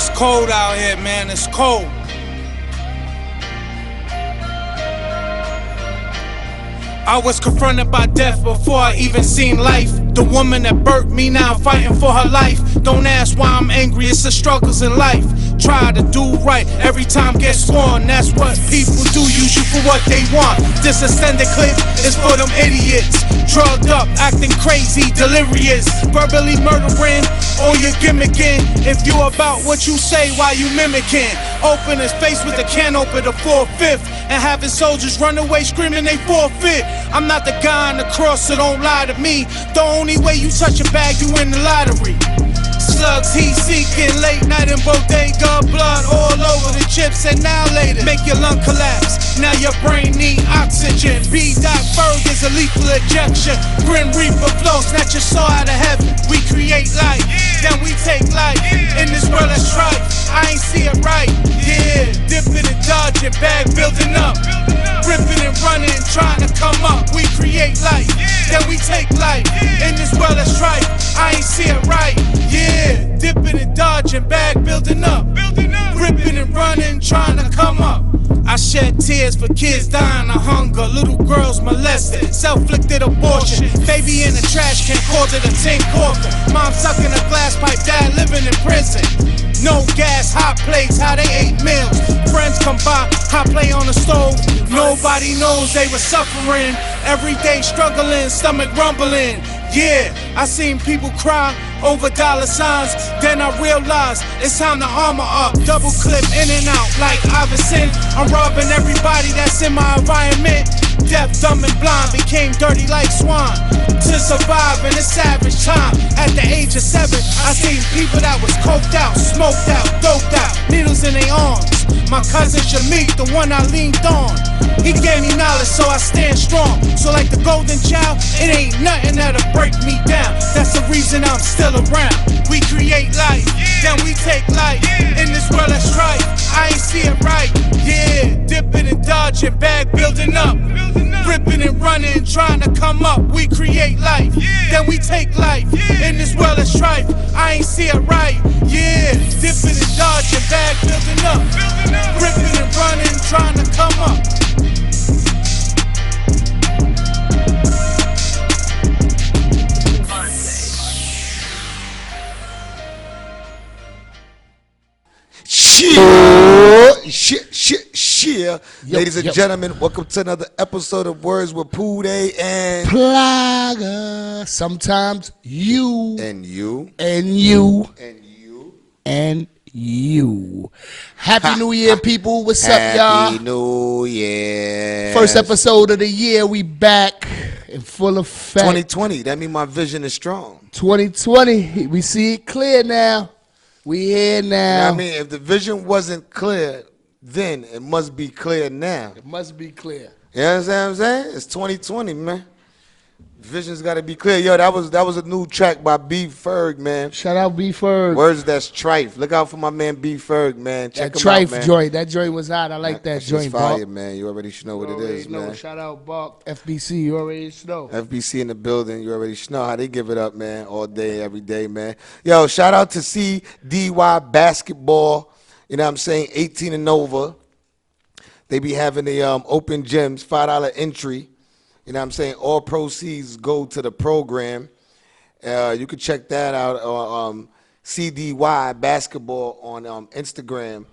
It's cold out here, man, it's cold. I was confronted by death before I even seen life. The woman that birthed me now fighting for her life. Don't ask why I'm angry, it's the struggles in life. Try to do right, every time get sworn. That's what people do, use you for what they want. This extended clip is for them idiots. Drugged up, acting crazy, delirious. Verbally murdering, or you gimmicking. If you about what you say, why you mimicking? Open his face with a can open to 4/5. And having soldiers run away screaming they forfeit. I'm not the guy on the cross, so don't lie to me. The only way you touch a bag, you win the lottery. Slugs, heat seeking, late night in bodega, blood all over the chips annihilated. Make your lung collapse, now your brain need oxygen. B.Doc Ferg is a lethal injection. Grim Reaper flow, snatch your soul out of heaven. We create life, then we take life. In this world that's right, I ain't see it right. Yeah, dipping and dodging, bag building up. Ripping and running, trying to come up. We create life, then we take life. In this world that's right, I ain't see it right. Yeah, dipping and dodging, bag building up. Ripping and running, trying to come up. I shed tears for kids dying of hunger. Little girls molested, self-inflicted abortion. Baby in the trash can, called it a tin coffin. Mom sucking a glass pipe, dad living in prison. No gas, hot plates, how they ate meals. Friends come by, hot play on the stove. Nobody knows they were suffering. Every day struggling, stomach rumbling. Yeah, I seen people cry over dollar signs. Then I realized it's time to armor up. Double clip in and out like Iverson. I'm robbing everybody that's in my environment. Deaf, dumb, and blind, became dirty like swine. To survive in a savage time. At the age of 7, I seen people that was coked out, smoked out, doped out, needles in their arms. My cousin Shamik, the one I leaned on. He gave me knowledge, so I stand strong. So like the golden child, it ain't nothing that'll break me down. That's the reason I'm still around. We create life, then we take life. In this world that's right, I ain't see it right. Yeah, dipping and dodging, bag building up. Ripping and running, trying to come up. We create life, then we take life. In this world that's right, I ain't see it right. Yeah, dipping and dodging, bag building up. Ripping and running, trying to come up. Shit. Ladies and gentlemen, welcome to another episode of Words with POODAY and PLAGA. Sometimes you and you and you and you and you. Happy New Year, people. What's up, y'all? Happy New Year. First episode of the year. We back in full effect. 2020. That means my vision is strong. 2020. We see it clear now. We here now. You know what I mean? If the vision wasn't clear then, it must be clear now. It must be clear. You understand what I'm saying? It's 2020, man. Vision's got to be clear. Yo, that was a new track by B. Ferg, man. Shout out B. Ferg. Words that's trife. Look out for my man B. Ferg, man. Check that him out, trife man. joint. That joint was hot. I like that joint, fire, Bark. man. You already know what it is, man. Shout out Bark. FBC. You already know. FBC in the building. You already know how they give it up, man. All day, every day, man. Yo, shout out to CDY Basketball. You know what I'm saying? 18 and over. They be having the open gyms, $5 entry. You know what I'm saying? All proceeds go to the program. You can check that out on CDY Basketball on Instagram.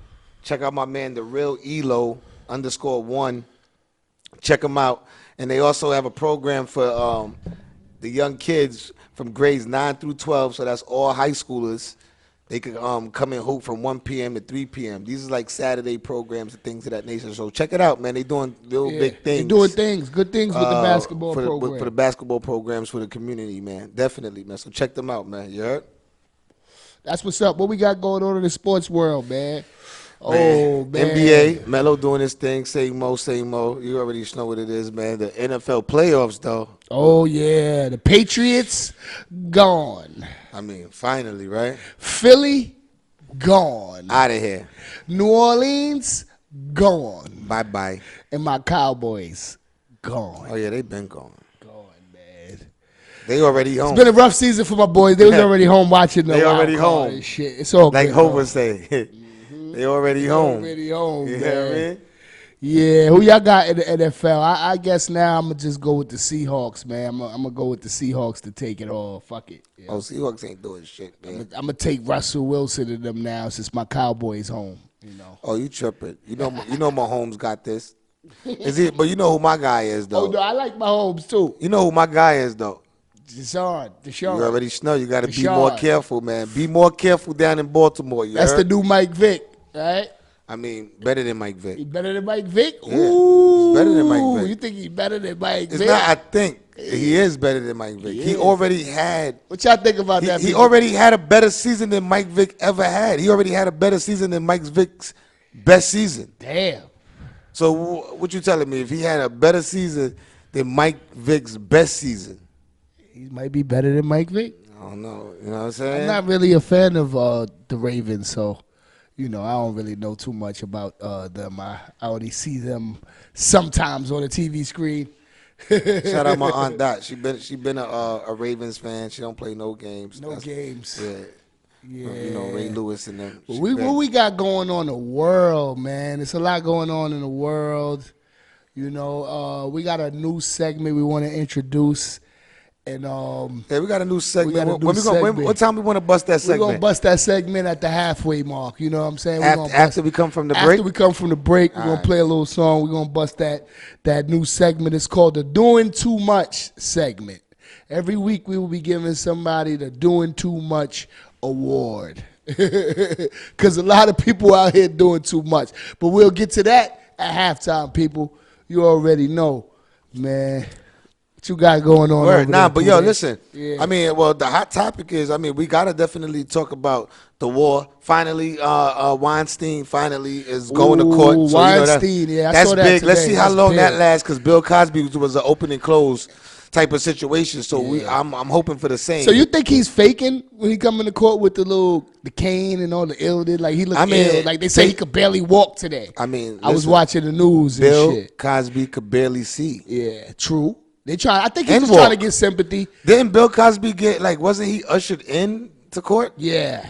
Check out my man, the real Elo _1. Check them out. And they also have a program for the young kids from grades 9 through 12. So that's all high schoolers. They could come and hoop from 1 p.m. to 3 p.m. These are like Saturday programs and things of that nature. So check it out, man. They doing real big things. They doing things, good things with the basketball program. For the basketball programs for the community, man. Definitely, man. So check them out, man. You heard? That's what's up. What we got going on in the sports world, man? Oh, man. NBA, Melo doing his thing. Same mo. You already know what it is, man. The NFL playoffs, though. Oh, yeah. The Patriots, gone. I mean, finally, right? Philly, gone. Out of here. New Orleans, gone. Bye-bye. And my Cowboys, gone. Oh, yeah, they been gone. Gone, man. They already home. It's been a rough season for my boys. They was already home watching the They wild already card home. and shit. It's all Like good. Hope though. would say. They already home. Already home, You man. know what I mean? Yeah, who y'all got in the NFL? I guess now I'm gonna just go with the Seahawks, man. I'm gonna go with the Seahawks to take it all. Fuck it. Yeah. Oh, Seahawks ain't doing shit, man. I'm gonna take Russell Wilson and them now since my Cowboys home. You know. Oh, you tripping? You know Mahomes got this. Is he? But you know who my guy is though. Oh no, I like Mahomes too. You know who my guy is though. Deshaun. You already know. You got to be Deshaun. more careful, man. Be more careful down in Baltimore. You That's heard? the new Mike Vick, right? I mean, better than Mike Vick. He better than Mike Vick? Yeah, he's better than Mike Vick. You think he's better than Mike It's Vick? not. I think he is better than Mike Vick. He already had. What y'all think about that? He people? already had a better season than Mike Vick ever had. He already had a better season than Mike Vick's best season. Damn. So what you telling me? If he had a better season than Mike Vick's best season, He might be better than Mike Vick. I don't know. You know what I'm saying? I'm not really a fan of the Ravens, so I don't really know too much about them. I only see them sometimes on the TV screen. Shout out my aunt Dot. She been a Ravens fan. She don't play no games. No games. Yeah. Yeah. You know, Ray Lewis and them. What we got going on in the world, man? There's a lot going on in the world. We got a new segment we want to introduce. And yeah, we got a new segment. segment. What time we want to bust that we're segment? going to bust that segment at the halfway mark. You know what I'm saying? After we come from the break? After we come from the break, we're going to play a little song. We're going to bust that new segment. It's called the Doing Too Much segment. Every week we will be giving somebody the Doing Too Much award. Because a lot of people out here doing too much. But we'll get to that at halftime, people. You already know, man. What you got going on? Word. Nah, but yo, listen. Yeah. I mean, well, the hot topic is, we gotta definitely talk about the war. Finally, Weinstein finally is going to court. So, Weinstein, yeah, I that's saw that big. Let's today. see how That's long big. that lasts, because Bill Cosby was an open and close type of situation. So I'm hoping for the same. So you think he's faking when he come into court with the cane and all the illness? Like he looked ill. Like they say he could barely walk today. I mean, I was watching the news Bill and shit. Cosby could barely see. Yeah, true. I think he's And just walk. trying to get sympathy. Didn't Bill Cosby wasn't he ushered in to court? Yeah.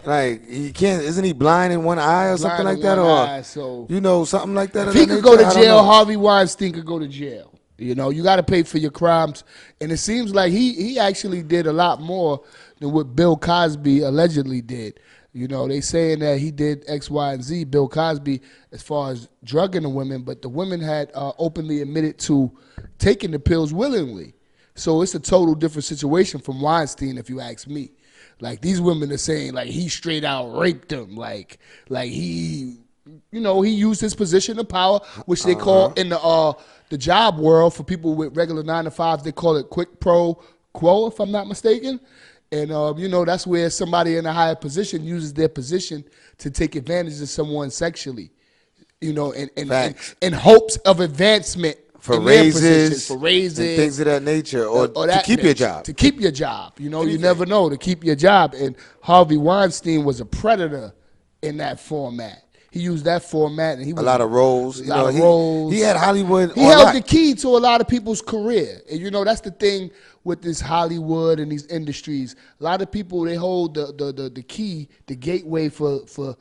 Like he can't, isn't he blind in one eye or something like that? So Something like that. if he could go to jail, Harvey Weinstein could go to jail. You got to pay for your crimes. And it seems like he actually did a lot more than what Bill Cosby allegedly did. They saying that he did X, Y, and Z, Bill Cosby, as far as drugging the women, but the women had openly admitted to taking the pills willingly. So it's a total different situation from Weinstein, if you ask me. Like, these women are saying, like, he straight out raped them. Like he, he used his position of power, which they call in the job world, for people with regular 9-to-5s, they call it quid pro quo, if I'm not mistaken. And, that's where somebody in a higher position uses their position to take advantage of someone sexually, in hopes of advancement. For raises, and things of that nature, or to keep your job. To keep your job. You never know, to keep your job. And Harvey Weinstein was a predator in that format. He used that format, and he was a lot of roles. Roles. He had Hollywood. He held the key to a lot of people's career, and that's the thing with this Hollywood and these industries. A lot of people, they hold the key, the gateway for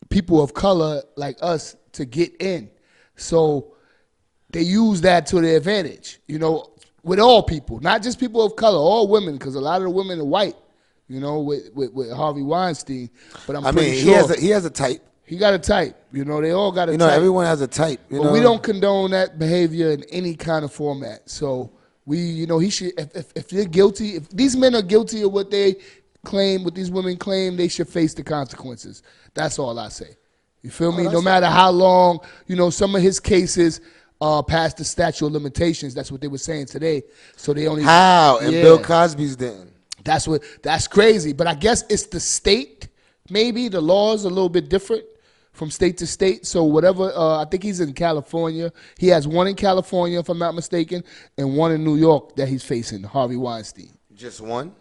people of color like us to get in. So they use that to their advantage. With all people, not just people of color, all women, because a lot of the women are white. With Harvey Weinstein. But I'm pretty sure he has a type. He got a type. They all got a type. Everyone has a type. But we don't condone that behavior in any kind of format. So he should, if they're guilty, if these men are guilty of what they claim, what these women claim, they should face the consequences. That's all I say. You feel me? No matter how long, some of his cases past the statute of limitations. That's what they were saying today. So they only and Bill Cosby's didn't. That's crazy. But I guess it's the state. Maybe the laws are a little bit different from state to state. So whatever, I think he's in California. He has one in California, if I'm not mistaken, and one in New York that he's facing, Harvey Weinstein. Just one?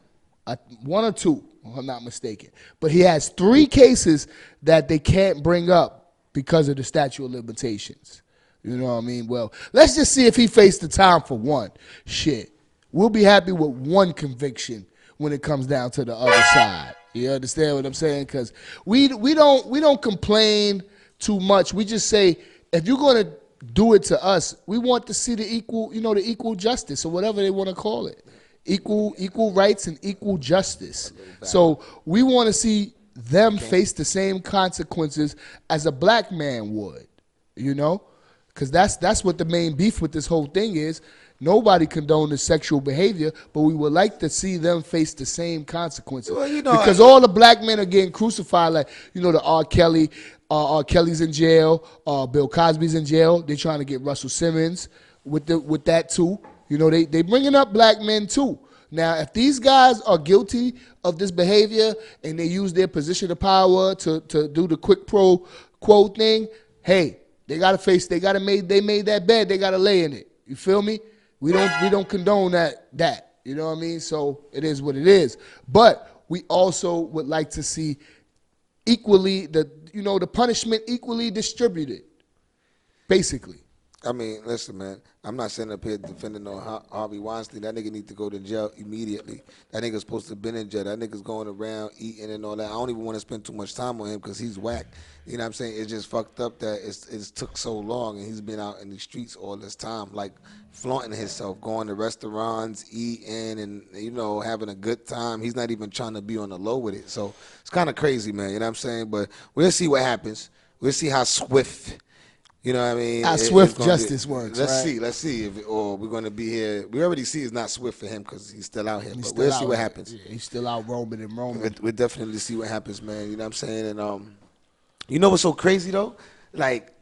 One or two, if I'm not mistaken. But he has 3 cases that they can't bring up because of the statute of limitations. You know what I mean? Well, let's just see if he faced the time for one. Shit. We'll be happy with one conviction when it comes down to the other side. You understand what I'm saying? Because we don't complain too much. We just say, if you're gonna do it to us, we want to see the equal, the equal justice or whatever they want to call it, equal rights and equal justice. So we want to see them face the same consequences as a black man would, because that's what the main beef with this whole thing is. Nobody condones sexual behavior, but we would like to see them face the same consequences. Well, because all the black men are getting crucified, like, the R. Kelly's in jail, Bill Cosby's in jail. They're trying to get Russell Simmons with that too. They bringing up black men too. Now, if these guys are guilty of this behavior and they use their position of power to do the quid pro quo thing, hey, they made that bed, they gotta lay in it. You feel me? We don't condone that. You know what I mean? So it is what it is. But we also would like to see equally the punishment equally distributed. Basically. I mean, listen, man. I'm not sitting up here defending no Harvey Weinstein. That nigga need to go to jail immediately. That nigga's supposed to have been in jail. That nigga's going around eating and all that. I don't even want to spend too much time on him because he's whack. You know what I'm saying? It's just fucked up that it's took so long and he's been out in the streets all this time, like flaunting himself, going to restaurants, eating, and having a good time. He's not even trying to be on the low with it. So it's kind of crazy, man. You know what I'm saying? But we'll see what happens. We'll see how swift. You know what I mean? How swift justice works. Let's see if we're going to be here. We already see it's not swift for him because he's still out here. But we'll see what happens. Yeah, he's still out roaming and roaming. We'll definitely see what happens, man. You know what I'm saying? And you know what's so crazy though? Like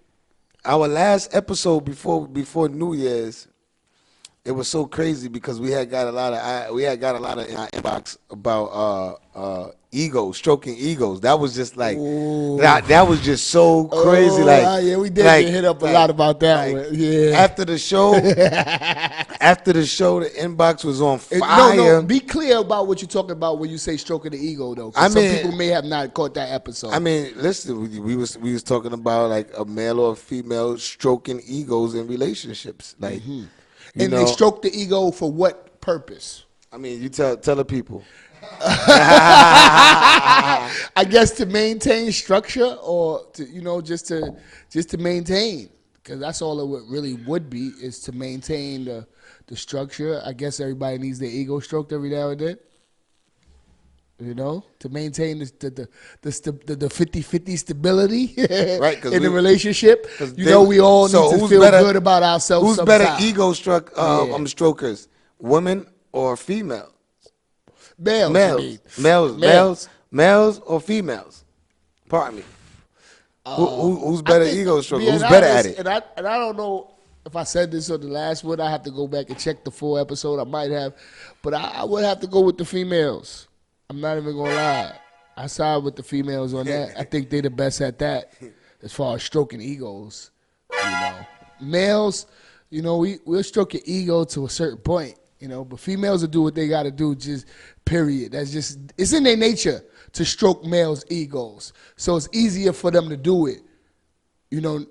our last episode before New Year's, it was so crazy because we had got a lot of in our inbox about stroking egos. That was just like that was just so crazy. We did get hit up a lot about that one. Yeah. After the show, the inbox was on fire. No, be clear about what you're talking about when you say stroking the ego, though. Some people may have not caught that episode. I mean, listen, we was talking about like a male or a female stroking egos in relationships, like. Mm-hmm. They stroke the ego for what purpose? I mean, you tell the people. I guess to maintain structure, or to just to maintain, because that's all it really would be, is to maintain the structure. I guess everybody needs their ego stroked every now and then. To maintain the 50-50 stability right, in the relationship. We all need to feel good about ourselves. Who's sometime. better ego strokers, women or females? Males or females? Pardon me. Who's better ego stroker? Who's better at it? And I don't know if I said this on the last one. I have to go back and check the full episode. I might have, but I would have to go with the females. I'm not even gonna lie. I side with the females on that. I think they're the best at that, as far as stroking egos. Males, we'll stroke your ego to a certain point, but females will do what they gotta do. Just period. It's in their nature to stroke males' egos, so it's easier for them to do it, and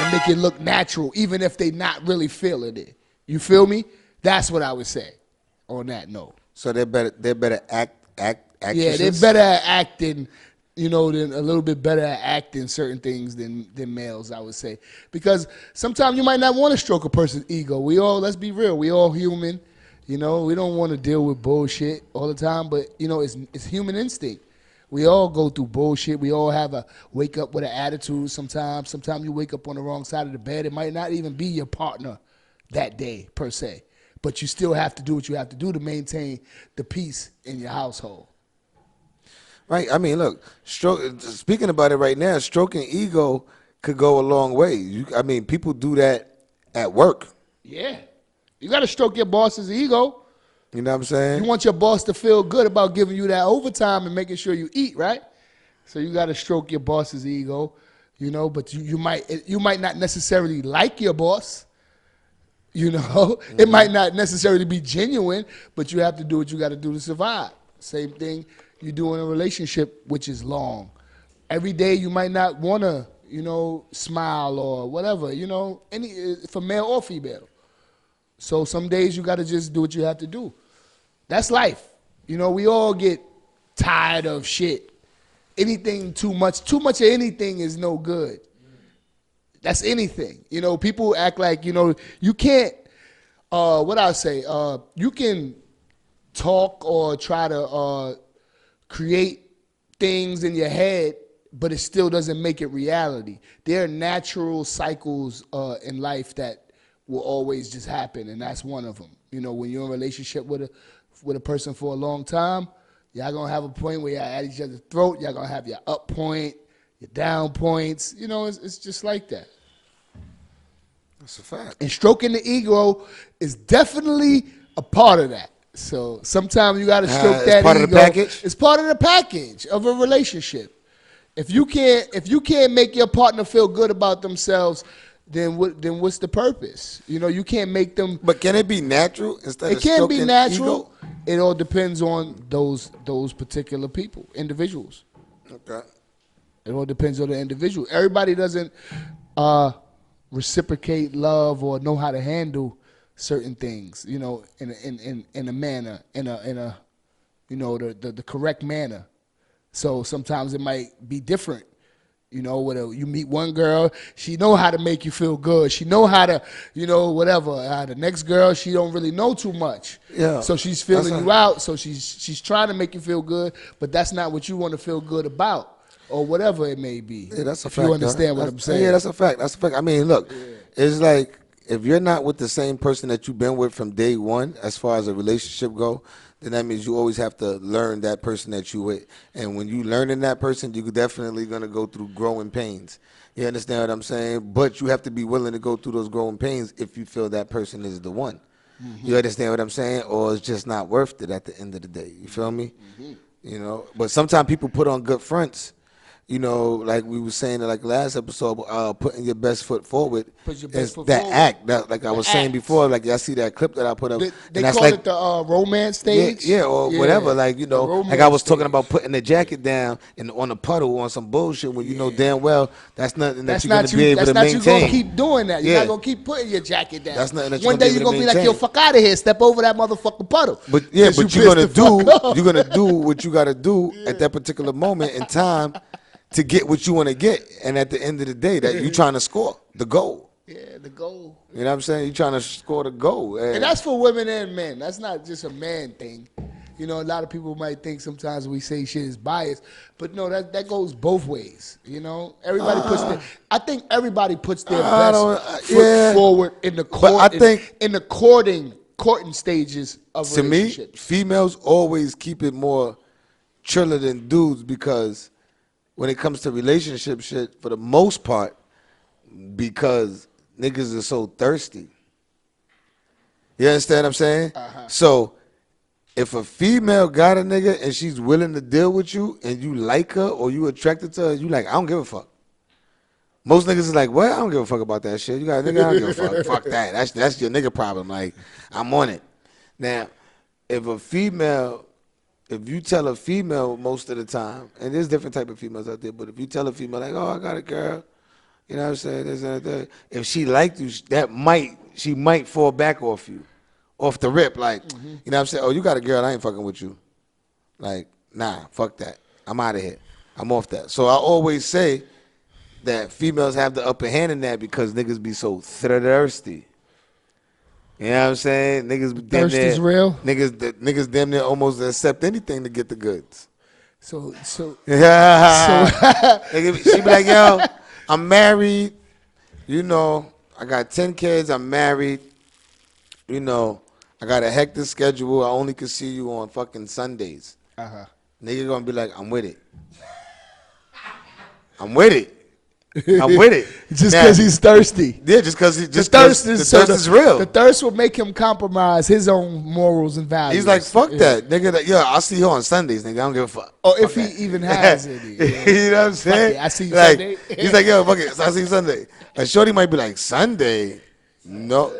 make it look natural, even if they not really feeling it. You feel me? That's what I would say on that note. So they're better actresses? Yeah, they're better at acting, than a little bit better at acting certain things than males, I would say. Because sometimes you might not want to stroke a person's ego. Let's be real, we all human. We don't want to deal with bullshit all the time, but it's human instinct. We all go through bullshit. We all wake up with an attitude sometimes. Sometimes you wake up on the wrong side of the bed. It might not even be your partner that day, per se. But you still have to do what you have to do to maintain the peace in your household. Right. I mean, look, speaking about it right now, stroking ego could go a long way. People do that at work. Yeah. You got to stroke your boss's ego. You know what I'm saying? You want your boss to feel good about giving you that overtime and making sure you eat, right? So you got to stroke your boss's ego, but you might not necessarily like your boss. Mm-hmm. It might not necessarily be genuine, but you have to do what you got to do to survive. Same thing you do in a relationship, which is long. Every day you might not want to, smile or whatever, for male or female. So some days you got to just do what you have to do. That's life. You know, we all get tired of shit. Anything too much of anything is no good. That's anything. You know, people act like, you know, you can't, what I say, you can talk or try to create things in your head, but it still doesn't make it reality. There are natural cycles in life that will always just happen, and that's one of them. You know, when you're in a relationship with a person for a long time, y'all gonna have a point where y'all at each other's throat. Y'all gonna have your up point, your down points. You know, it's just like that. That's a fact. And stroking the ego is definitely a part of that. So sometimes you got to stroke that ego. It's part of the package? It's part of the package of a relationship. If you can't make your partner feel good about themselves, then what's the purpose? You know, you can't make them. But can it be natural instead of It can be stroking natural. ego? It all depends on those particular people, individuals. Okay. It all depends on the individual. Everybody doesn't reciprocate love or know how to handle certain things, you know, in a manner, in a you know, the correct manner. So sometimes it might be different. You know, whatever. You meet one girl, she know how to make you feel good. She know how to, you know, whatever. The next girl, she don't really know too much. Yeah. So she's feeling you out. So she's trying to make you feel good, but that's not what you want to feel good about, or whatever it may be. Yeah, that's a if fact. you understand what I'm saying. Yeah, that's a fact. That's a fact. I mean, look, it's like if you're not with the same person that you've been with from day one, as far as a relationship go, then that means you always have to learn that person that you with. And when you learning that person, you're definitely going to go through growing pains. You understand what I'm saying? But you have to be willing to go through those growing pains if you feel that person is the one. Mm-hmm. You understand what I'm saying? Or it's just not worth it at the end of the day. You feel me? Mm-hmm. You know, but sometimes people put on good fronts. You know, like we were saying in like last episode, putting your best foot forward. Put your best foot that forward. act. That, like I was saying before, like y'all see that clip that I put up. They and that's call like, it the romance stage. Yeah, or whatever. Like, you know, like I was talking about putting the jacket down and on a puddle on some bullshit when you know damn well that's nothing that you're going to be able to maintain. That's not you going to keep doing that. You're not going to keep putting your jacket down. That's nothing that you're One day you're going to be like, yo, fuck out of here. Step over that motherfucking puddle. But yeah, but you're going to do what you got to do at that particular moment in time to get what you want to get. And at the end of the day, that you trying to score the goal. Yeah, the goal. You know what I'm saying? You're trying to score the goal. And that's for women and men. That's not just a man thing. You know, a lot of people might think sometimes we say shit is biased, but no, that goes both ways. You know, everybody I think everybody puts their best foot forward in the court. But I think in the courting stages of relationships. To me, females always keep it more triller than dudes because when it comes to relationship shit, for the most part, because niggas are so thirsty. You understand what I'm saying? Uh-huh. So if a female got a nigga and she's willing to deal with you and you like her or you attracted to her, you like, I don't give a fuck. Most niggas is like, what? I don't give a fuck about that shit. You got a nigga, I don't give a fuck. Fuck that. That's your nigga problem. Like, I'm on it. Now, if you tell a female most of the time, and there's different type of females out there, but if you tell a female like, oh, I got a girl, you know what I'm saying, this and that, if she liked you, she might fall back off you, off the rip, like, you know what I'm saying, oh, you got a girl, I ain't fucking with you. Like, nah, fuck that. I'm out of here. I'm off that. So I always say that females have the upper hand in that because niggas be so thirsty. You know what I'm saying? Niggas damn thirst is real. Niggas damn near almost accept anything to get the goods. So Yeah. She be like, yo, I'm married. You know, I got 10 kids. I'm married. You know, I got a hectic schedule. I only can see you on fucking Sundays. Nigga gonna be like, I'm with it. I'm with it. I'm with it. Just because he's thirsty. Yeah, just because the thirst is real. The thirst will make him compromise his own morals and values. He's like, fuck that. Nigga, yo, I'll see you on Sundays, nigga. I don't give a fuck. Or fuck if that. he even has any. You know what I'm saying? I see you like, Sunday. He's like, yo, fuck it. So I see you Sunday. And Shorty might be like, Sunday? No.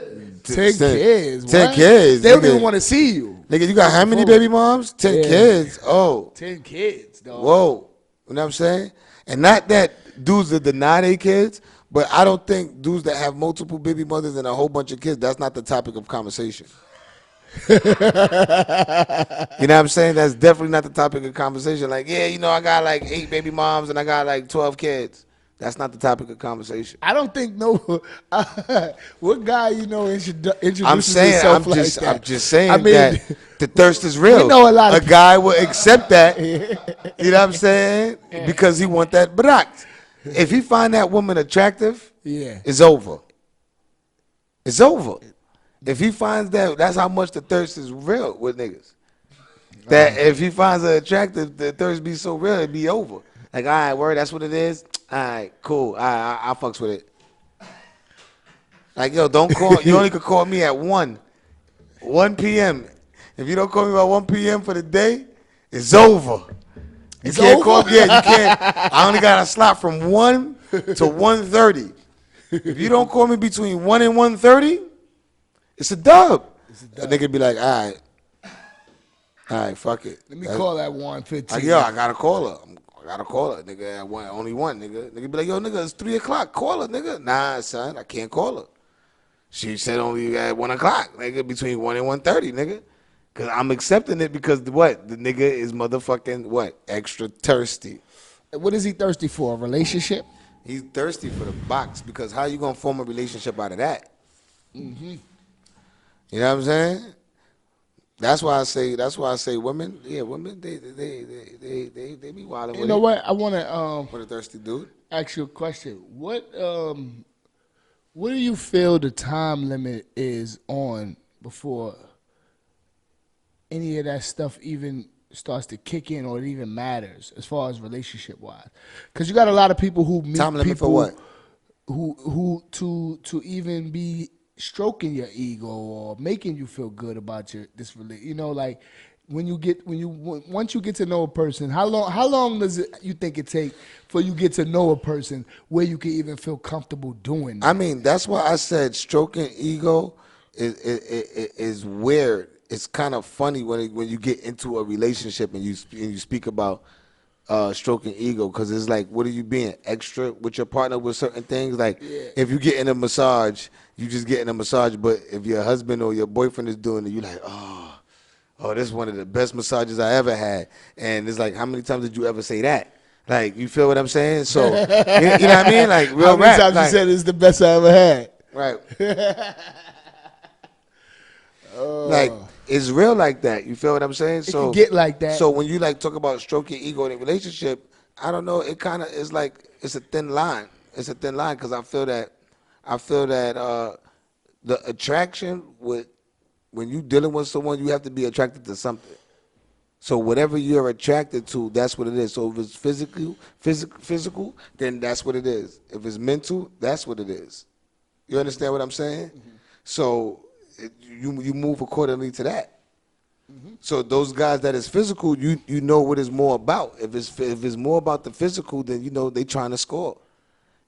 10 kids. 10 kids. They don't even want to see you. Nigga, you got how many baby moms? 10 kids. Oh. 10 kids, dog. Whoa. You know what I'm saying? And not that dudes that deny their kids, But I don't think dudes that have multiple baby mothers and a whole bunch of kids, that's not the topic of conversation. You know what I'm saying? That's definitely not the topic of conversation. Like, yeah, you know, I got like 8 baby moms and I got like 12 kids. That's not the topic of conversation. I don't think no. What guy you know introduces I'm saying, himself like that? I'm just saying I mean, that the thirst is real. we know a lot of guy will accept that. You know what I'm saying? Because he want that brak. If he find that woman attractive, Yeah. it's over. It's over. If he finds that's how much the thirst is real with niggas. That if he finds her attractive, the thirst be so real, it be over. Like, all right, word, that's what it is. All right, cool. All right, I fucks with it. Like, yo, don't call. You only could call me at 1 p.m. If you don't call me by 1 p.m. for the day, it's over. You It's can't over? call me. Yeah, you can't. I only got a slot from 1 to 1:30. If you don't call me between 1 and 1:30, it's a dub. A nigga be like, all right, fuck it. Let me call that 1:15. Like, yo, I gotta call her. I gotta call her, nigga. Only one, nigga. Nigga be like, yo, nigga, it's 3 o'clock. Call her, nigga. Nah, son, I can't call her. She said only at 1 o'clock, nigga, between 1 and 1:30, nigga. Cause I'm accepting it because what? The nigga is motherfucking what? Extra thirsty. What is he thirsty for? A relationship? He's thirsty for the box because how you gonna form a relationship out of that? Mm-hmm. You know what I'm saying? That's why I say women. Yeah, women. They be wilding. You know what? I want With a thirsty dude. ask you a question. What do you feel the time limit is on before any of that stuff even starts to kick in or it even matters as far as relationship wise? Because you got a lot of people who meet Time limit people for what? who to even be stroking your ego or making you feel good about this relationship. You know, like once you get to know a person, how long does you think it take for you get to know a person where you can even feel comfortable doing that? I mean, that's why I said stroking ego is weird. It's kind of funny when you get into a relationship and you speak about stroking ego, because it's like, what are you being extra with your partner with certain things? Like, if you get in a massage, you just get in a massage, but if your husband or your boyfriend is doing it, you're like, oh, this is one of the best massages I ever had. And it's like, how many times did you ever say that? Like, you feel what I'm saying? So, you know what I mean? Like, real how many rap. times Like, you said it's the best I ever had? right. Like, it's real like that. You feel what I'm saying? It can get like that. So when you like talk about stroking ego in a relationship, I don't know. It kind of is like it's a thin line. It's a thin line because I feel that the attraction with when you dealing with someone, you have to be attracted to something. So whatever you're attracted to, that's what it is. So if it's physical, then that's what it is. If it's mental, that's what it is. You understand what I'm saying? Mm-hmm. So you move accordingly to that. Mm-hmm. So those guys that is physical, you know what it's more about. If it's more about the physical, then you know they trying to score.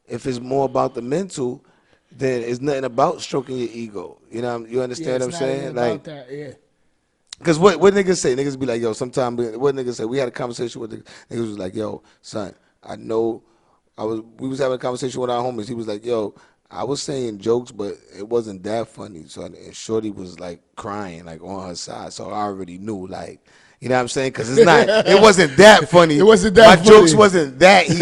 If it's more about the mental, then it's nothing about stroking your ego. You know, you understand what I'm saying? Like, that, yeah. Because what niggas say, niggas be like, yo, sometimes, what niggas say, we had a conversation with niggas was like, yo, son, I know, we was having a conversation with our homies. He was like, yo, I was saying jokes, but it wasn't that funny. So and Shorty was like crying, like on her side. So I already knew, like, you know what I'm saying? Because it wasn't that funny. It wasn't that funny. My jokes wasn't that easy.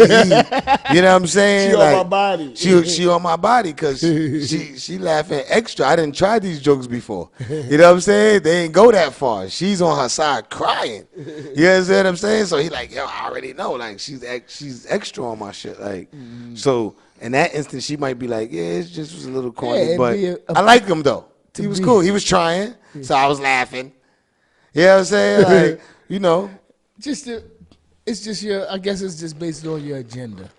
You know what I'm saying? She like, on my body. She on my body because she laughing extra. I didn't try these jokes before. You know what I'm saying? They ain't go that far. She's on her side crying. You understand what I'm saying? So he like, yo, I already know. Like, she's extra on my shit. Like, so in that instance, she might be like, yeah, it just was a little corny. Yeah, but I like him, though. He was cool. He was trying. So I was laughing. You know what I'm saying? Like, you know. It's just your, I guess it's just based on your agenda.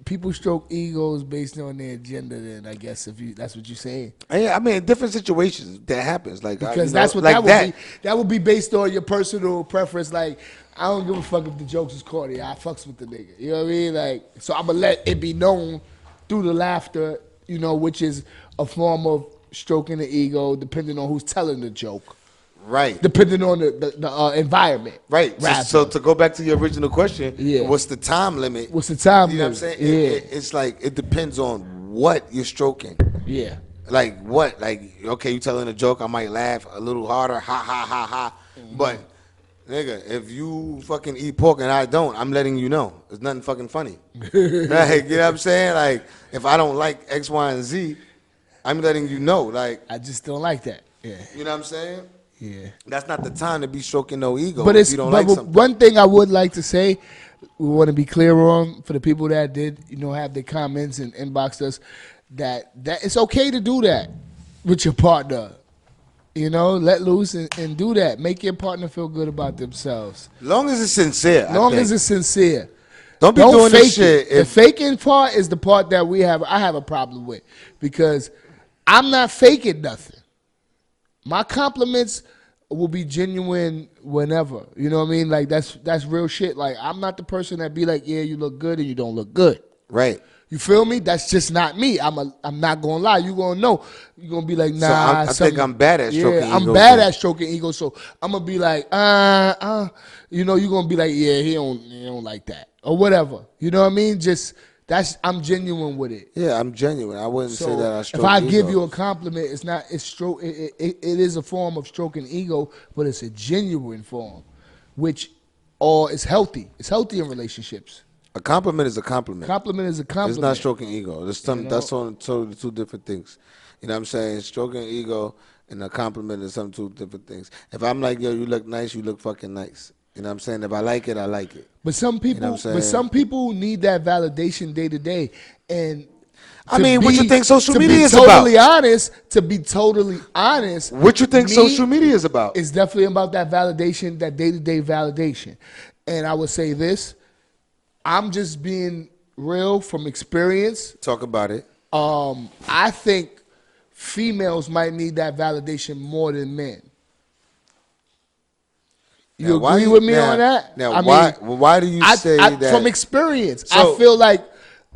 People stroke egos based on their agenda, then I guess that's what you're saying. Yeah, I mean, in different situations that happens. Like, because you know, that's what like that would be. That would be based on your personal preference. Like, I don't give a fuck if the jokes is corny. I fucks with the nigga. You know what I mean? Like, so I'm going to let it be known through the laughter, you know, which is a form of stroking the ego, depending on who's telling the joke. Right. Depending on the environment. Right. So to go back to your original question, Yeah. what's the time limit? What's the time You know limit? what I'm saying? Yeah. It's like it depends on what you're stroking. Yeah. Like what? Like, okay, you telling a joke, I might laugh a little harder, ha ha ha ha. But nigga, if you fucking eat pork and I don't, I'm letting you know. It's nothing fucking funny. Like, you know what I'm saying? Like, if I don't like X, Y, and Z, I'm letting you know. Like, I just don't like that. Yeah. you know what I'm saying? Yeah. That's not the time to be stroking no ego But if it's you don't but like something. one thing I would like to say, we want to be clear on for the people that did, have their comments and inboxed us, that it's okay to do that with your partner. Let loose and do that. Make your partner feel good about themselves. Long as it's sincere. Long as it's sincere. Don't be doing this shit. The faking part is the part that I have a problem with, because I'm not faking nothing. My compliments will be genuine whenever. You know what I mean? Like that's real shit. Like, I'm not the person that be like, yeah, you look good and you don't look good. Right. You feel me? That's just not me. I'm not gonna lie. You gonna know. You gonna be like, nah. So I think I'm bad at stroking ego. I'm bad at stroking ego. So I'm gonna be like, you gonna be like, yeah, he don't like that or whatever. You know what I mean? I'm genuine with it. Yeah, I'm genuine. I wouldn't say that I stroke if I ego. give you a compliment, it is a form of stroking ego, but it's a genuine form, which is healthy. It's healthy in relationships. A compliment is a compliment. Compliment is a compliment. It's not stroking ego. That's on totally two different things. You know what I'm saying? Stroking ego and a compliment is some two different things. If I'm like, yo, you look nice, you look fucking nice. You know what I'm saying? If I like it, I like it. But some people, need that validation day to day. And what you think social media is about? To be totally honest, what you think social media is about? It's definitely about that validation, that day to day validation. And I would say this. I'm just being real from experience. Talk about it. I think females might need that validation more than men. You agree with me on that? Now, why do you say that? From experience, I feel like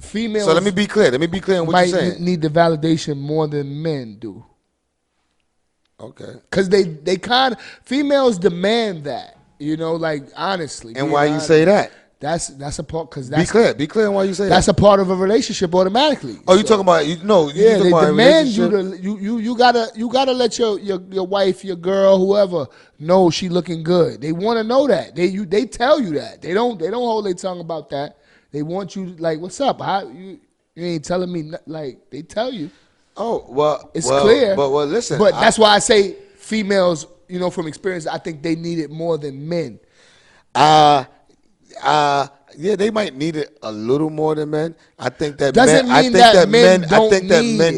females. So let me be clear. Let me be clear on what you're saying. Might need the validation more than men do. Okay. Because females demand that. Like, honestly. And why you say that? That's a part, because be clear on why you say that's a part of a relationship automatically. Oh, you talking about they about demand you to you gotta let your wife, your girl, whoever know she looking good. They want to know that. They tell you that. They don't hold their tongue about that. They want you like, what's up? How you ain't telling me, like, they tell you. Oh, well, it's clear. But listen. But that's why I say females, from experience, I think they need it more than men. Yeah, they might need it a little more than men. I think that men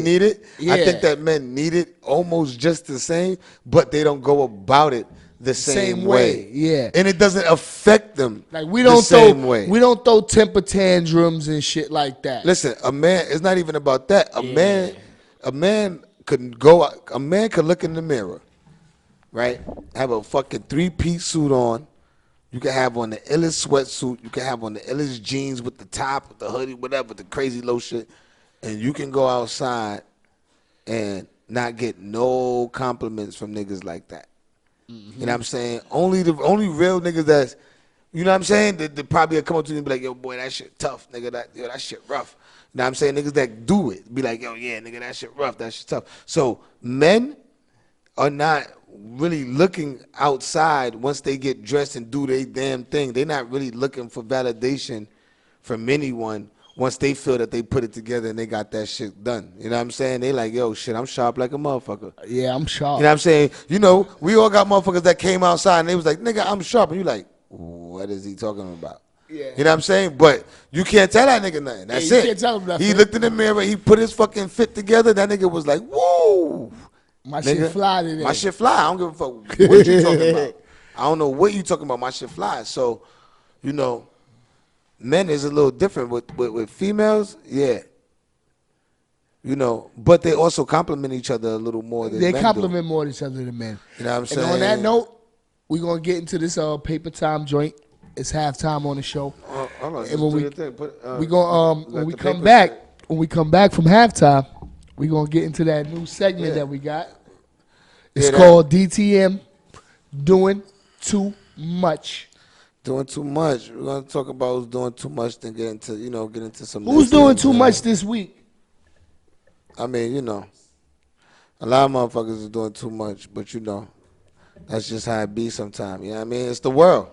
need it. Yeah. I think that men need it almost just the same, but they don't go about it the same way. Yeah, and it doesn't affect them. Like we don't throw temper tantrums and shit like that. Listen, a man. It's not even about that. A man could go. A man could look in the mirror, right? Have a fucking 3-piece suit on. You can have on the illest sweatsuit. You can have on the illest jeans with the top, with the hoodie, whatever, the crazy low shit. And you can go outside and not get no compliments from niggas like that. Mm-hmm. You know what I'm saying? Only real niggas that's, you know what I'm saying? They probably come up to me and be like, yo, boy, that shit tough, nigga. That shit rough. You know what I'm saying? Niggas that do it be like, yo, yeah, nigga, that shit rough. That shit tough. So men are not really looking outside once they get dressed and do their damn thing. They're not really looking for validation from anyone once they feel that they put it together and they got that shit done. You know what I'm saying? They like, yo, shit, I'm sharp like a motherfucker. Yeah, I'm sharp. You know what I'm saying? We all got motherfuckers that came outside and they was like, nigga, I'm sharp. And you like, what is he talking about? Yeah. You know what I'm saying? But you can't tell that nigga nothing. That's it. Can't tell him nothing. He looked in the mirror, he put his fucking fit together. That nigga was like, whoa. My shit fly today. My shit fly. I don't give a fuck what you talking about. I don't know what you talking about. My shit fly. So, men is a little different with females. Yeah. But they also compliment each other a little more than men. They compliment more each other than men. You know what I'm saying? And on that note, we're going to get into this paper time joint. It's halftime on the show. Hold on. And when we come back from halftime, we're going to get into that new segment that we got. It's called DTM. doing too much. Doing too much. We're gonna talk about who's doing too much, then get into some. Who's doing too much this week? I mean, a lot of motherfuckers is doing too much, but that's just how it be sometimes. You know what I mean? It's the world.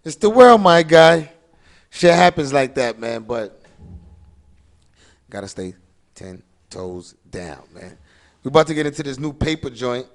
It's the world, my guy. Shit happens like that, man, but gotta stay 10 toes down, man. We about to get into this new paper joint.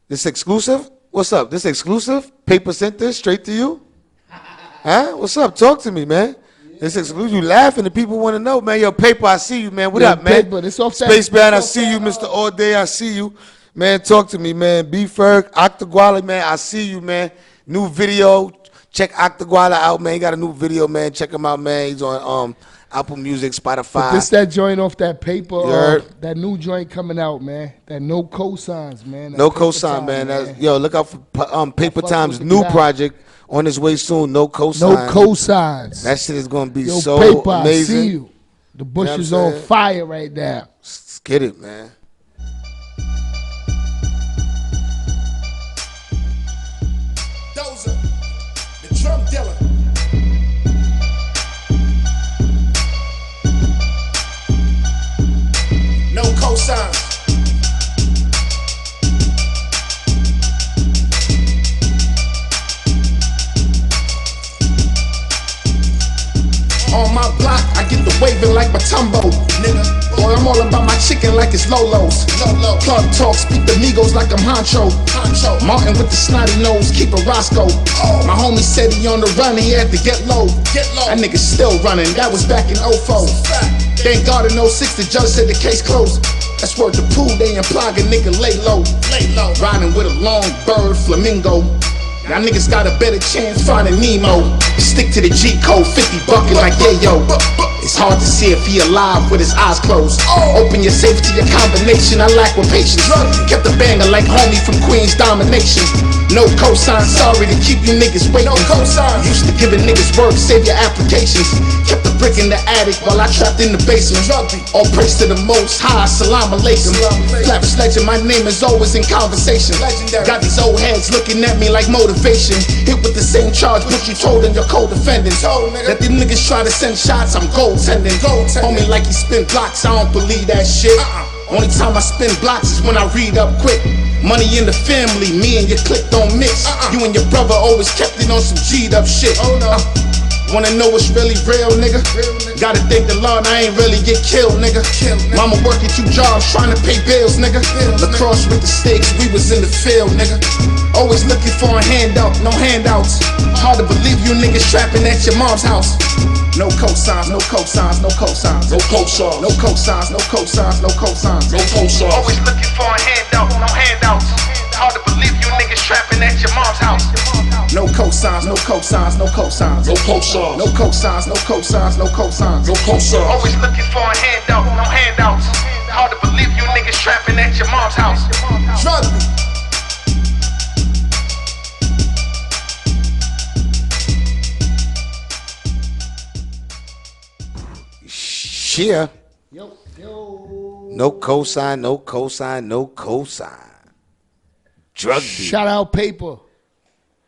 This exclusive? What's up? This exclusive? Paper sent this straight to you? Huh? What's up? Talk to me, man. This exclusive. You laughing. The people want to know, man. Yo, Paper, I see you, man. What up, man? Paper, this off that, Spaceman, I see you. Mr. All Day, I see you. Man, talk to me, man. B-Ferg, Octaguala, man, I see you, man. New video. Check Octaguala out, man. He got a new video, man. Check him out, man. He's on Apple Music, Spotify. But this that joint off that paper, that new joint coming out, man. That no cosigns, man. No cosign, man. Yo, look out for Paper Time's new project on his way soon. No cosign. No cosigns. That shit is gonna be Yo, so Paper, amazing. I see you. The bush is on fire right now. Let's get it, man. Dozer, the drum dealer. No cosigns. On my block, I get the waving like Matumbo, nigga. Boy, I'm all about my chicken like it's Lolo's. Plug talk, speak the Migos like I'm Honcho. Martin with the snotty nose, keep a Roscoe. My homie said he on the run, he had to get low. That nigga still running, that was back in 04. Thank God in 06, the judge said the case closed. That's word to POODAY and PLAGA, nigga, lay low. Riding with a long bird, flamingo. Y'all niggas got a better chance finding Nemo. Stick to the G code, 50 bucket like yeah, yo. It's hard to see if he alive with his eyes closed. Open your safe to your combination, I lack with patience. Kept a banger like homie from Queen's Domination. No cosign, sorry to keep you niggas waiting. Used to giving niggas work, save your applications. Kept the brick in the attic while I trapped in the basement. All praise to the most high, salam alaikum. Flavish legend, my name is always in conversation. Got these old heads looking at me like motivation. Hit with the same charge, but you told in your co-defendant. That them niggas try to send shots, I'm goaltending. Homie like he spin blocks, I don't believe that shit. Only time I spin blocks is when I read up quick. Money in the family, me and your clique don't mix. You and your brother always kept it on some G'd up shit. Wanna know what's really real, nigga? Gotta thank the Lord I ain't really get killed, nigga. Mama working 2 jobs trying to pay bills, nigga. Lacrosse with the sticks, we was in the field, nigga. Always looking for a handout, no handouts. Hard to believe you niggas trapping at your mom's house. No cosigns, no cosigns, no cosigns. No cosigns, no cosigns, no cosigns, no cosigns. No cosigns. Always looking for a handout, no handouts. Hard to believe you niggas trapping at your mom's house. No cosigns, no cosigns, no cosigns. No cosigns, no cosigns, no cosigns, no cosigns. No cosigns. Always looking for a handout, no handouts. Hard to believe you niggas trapping at your mom's house. Drug me. Yeah. Yo. No cosign, no cosign, no cosign. Drug deal. Shout out Paper.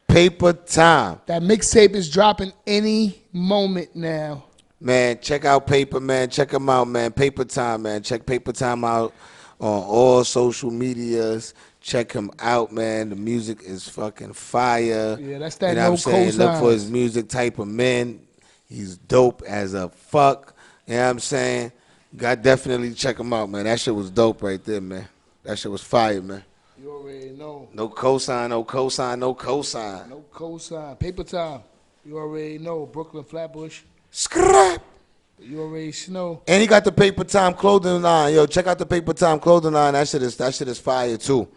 Paper Time. That mixtape is dropping any moment now. Man, check out Paper, man. Check him out, man. Paper Time, man. Check Paper Time out on all social medias. Check him out, man. The music is fucking fire. Yeah, that's that you know no what I'm saying? cosigns. Look for his music, type him in. He's dope as a fuck. You know what I'm saying? God, definitely check him out, man. That shit was dope right there, man. That shit was fire, man. You already know. No cosign, no cosign, no cosign. No cosign. Paper Time. You already know. Brooklyn Flatbush. Scrap. You already know. And he got the Paper Time clothing line. Yo, check out the Paper Time clothing line. That shit is fire too.